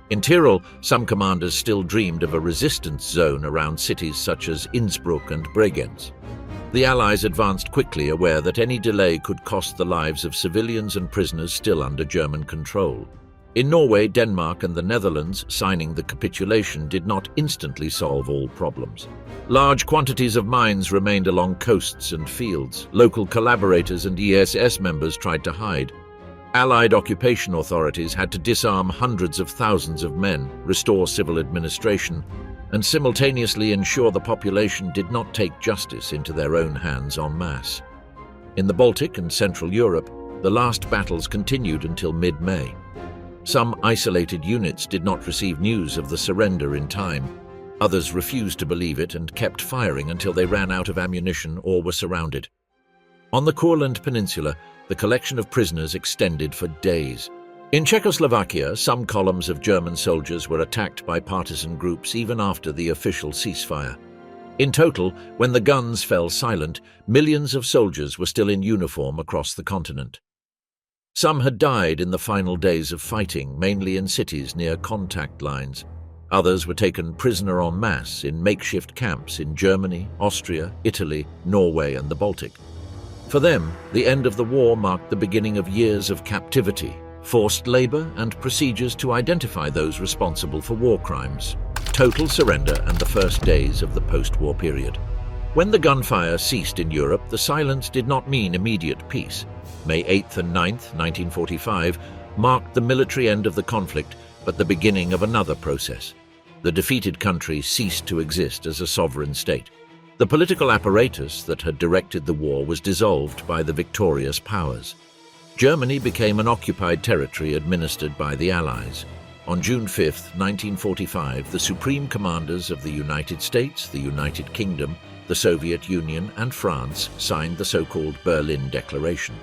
S2: In Tyrol, some commanders still dreamed of a resistance zone around cities such as Innsbruck and Bregenz. The Allies advanced quickly, aware that any delay could cost the lives of civilians and prisoners still under German control. In Norway, Denmark, and the Netherlands, signing the capitulation did not instantly solve all problems. Large quantities of mines remained along coasts and fields. Local collaborators and ESS members tried to hide. Allied occupation authorities had to disarm hundreds of thousands of men, restore civil administration, and simultaneously ensure the population did not take justice into their own hands en masse. In the Baltic and Central Europe, the last battles continued until mid-May. Some isolated units did not receive news of the surrender in time. Others refused to believe it and kept firing until they ran out of ammunition or were surrounded. On the Courland Peninsula, the collection of prisoners extended for days. In Czechoslovakia, some columns of German soldiers were attacked by partisan groups even after the official ceasefire. In total, when the guns fell silent, millions of soldiers were still in uniform across the continent. Some had died in the final days of fighting, mainly in cities near contact lines. Others were taken prisoner en masse in makeshift camps in Germany, Austria, Italy, Norway, and the Baltic. For them, the end of the war marked the beginning of years of captivity, forced labor, and procedures to identify those responsible for war crimes, total surrender, and the first days of the post-war period. When the gunfire ceased in Europe, the silence did not mean immediate peace. May 8th and 9th, 1945, marked the military end of the conflict, but the beginning of another process. The defeated country ceased to exist as a sovereign state. The political apparatus that had directed the war was dissolved by the victorious powers. Germany became an occupied territory administered by the Allies. On June 5, 1945, the supreme commanders of the United States, the United Kingdom, the Soviet Union, and France signed the so-called Berlin Declaration.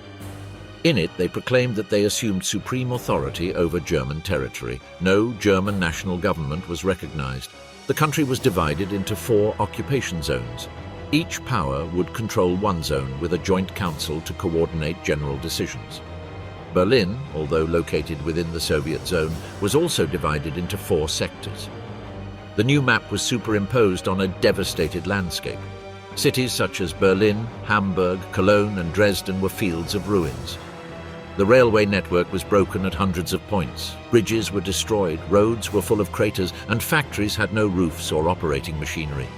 S2: In it, they proclaimed that they assumed supreme authority over German territory. No German national government was recognized. The country was divided into 4 occupation zones. Each power would control one zone with a joint council to coordinate general decisions. Berlin, although located within the Soviet zone, was also divided into 4 sectors. The new map was superimposed on a devastated landscape. Cities such as Berlin, Hamburg, Cologne, and Dresden were fields of ruins. The railway network was broken at hundreds of points. Bridges were destroyed, roads were full of craters, and factories had no roofs or operating machinery.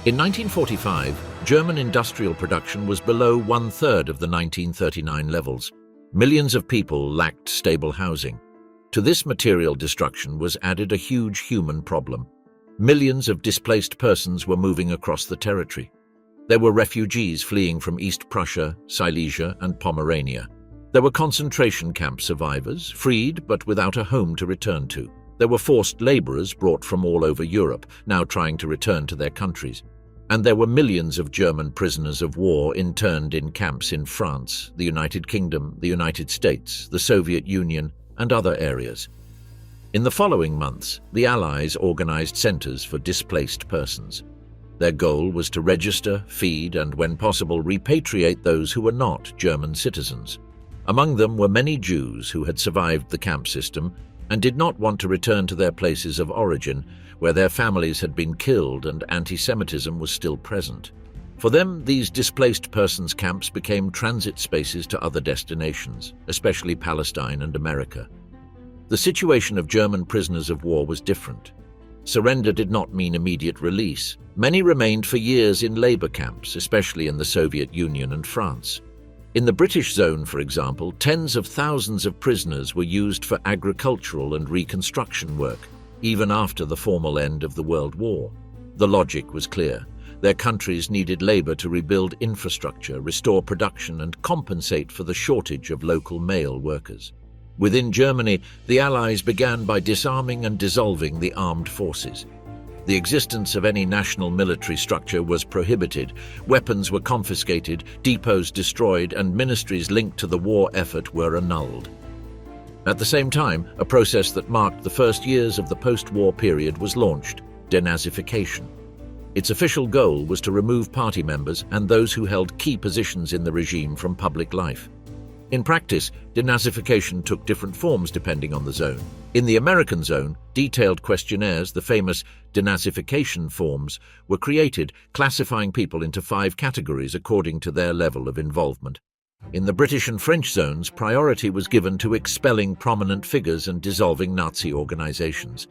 S2: In 1945, German industrial production was below 1/3 of the 1939 levels. Millions of people lacked stable housing. To this material destruction was added a huge human problem. Millions of displaced persons were moving across the territory. There were refugees fleeing from East Prussia, Silesia, and Pomerania. There were concentration camp survivors, freed but without a home to return to. There were forced laborers brought from all over Europe, now trying to return to their countries. And there were millions of German prisoners of war interned in camps in France, the United Kingdom, the United States, the Soviet Union, and other areas. In the following months, the Allies organized centers for displaced persons. Their goal was to register, feed, and when possible, repatriate those who were not German citizens. Among them were many Jews who had survived the camp system and did not want to return to their places of origin, where their families had been killed and anti-Semitism was still present. For them, these displaced persons camps became transit spaces to other destinations, especially Palestine and America. The situation of German prisoners of war was different. Surrender did not mean immediate release. Many remained for years in labor camps, especially in the Soviet Union and France. In the British zone, for example, tens of thousands of prisoners were used for agricultural and reconstruction work, even after the formal end of the World War. The logic was clear. Their countries needed labor to rebuild infrastructure, restore production, and compensate for the shortage of local male workers. Within Germany, the Allies began by disarming and dissolving the armed forces. The existence of any national military structure was prohibited, weapons were confiscated, depots destroyed, and ministries linked to the war effort were annulled. At the same time, a process that marked the first years of the post-war period was launched: denazification. Its official goal was to remove party members and those who held key positions in the regime from public life. In practice, denazification took different forms depending on the zone. In the American zone, detailed questionnaires, the famous denazification forms, were created, classifying people into 5 categories according to their level of involvement. In the British and French zones, priority was given to expelling prominent figures and dissolving Nazi organizations.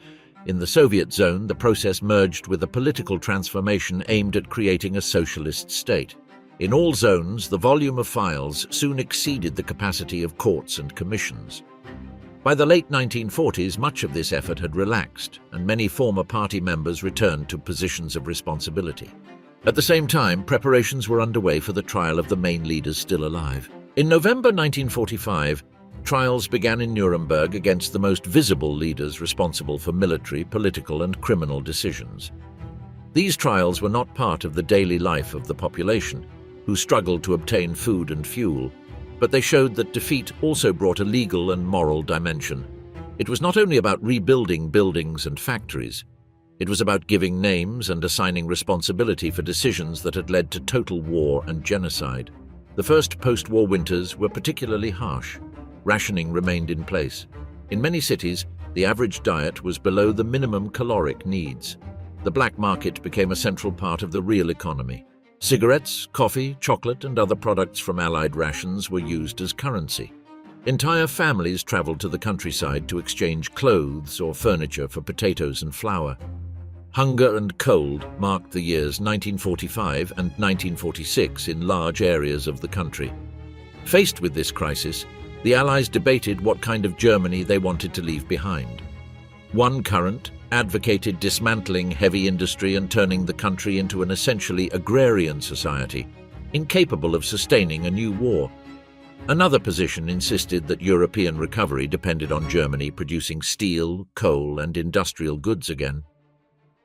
S2: In the Soviet zone, the process merged with a political transformation aimed at creating a socialist state. In all zones, the volume of files soon exceeded the capacity of courts and commissions. By the late 1940s, much of this effort had relaxed, and many former party members returned to positions of responsibility. At the same time, preparations were underway for the trial of the main leaders still alive. In November 1945, trials began in Nuremberg against the most visible leaders responsible for military, political, and criminal decisions. These trials were not part of the daily life of the population, who struggled to obtain food and fuel, but they showed that defeat also brought a legal and moral dimension. It was not only about rebuilding buildings and factories. It was about giving names and assigning responsibility for decisions that had led to total war and genocide. The first post-war winters were particularly harsh. Rationing remained in place. In many cities, the average diet was below the minimum caloric needs. The black market became a central part of the real economy. Cigarettes, coffee, chocolate, and other products from Allied rations were used as currency. Entire families traveled to the countryside to exchange clothes or furniture for potatoes and flour. Hunger and cold marked the years 1945 and 1946 in large areas of the country. Faced with this crisis, the Allies debated what kind of Germany they wanted to leave behind. One current advocated dismantling heavy industry and turning the country into an essentially agrarian society, incapable of sustaining a new war. Another position insisted that European recovery depended on Germany producing steel, coal, and industrial goods again.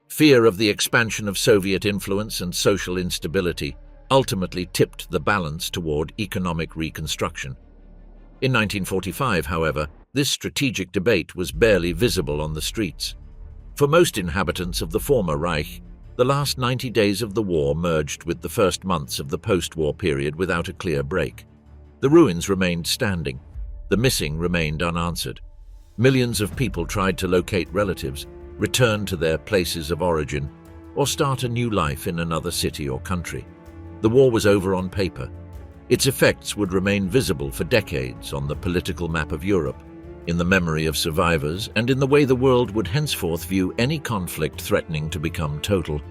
S2: Fear of the expansion of Soviet influence and social instability ultimately tipped the balance toward economic reconstruction. In 1945, however, this strategic debate was barely visible on the streets. For most inhabitants of the former Reich, the last 90 days of the war merged with the first months of the post-war period without a clear break. The ruins remained standing. The missing remained unanswered. Millions of people tried to locate relatives, return to their places of origin, or start a new life in another city or country. The war was over on paper. Its effects would remain visible for decades on the political map of Europe, in the memory of survivors, and in the way the world would henceforth view any conflict threatening to become total.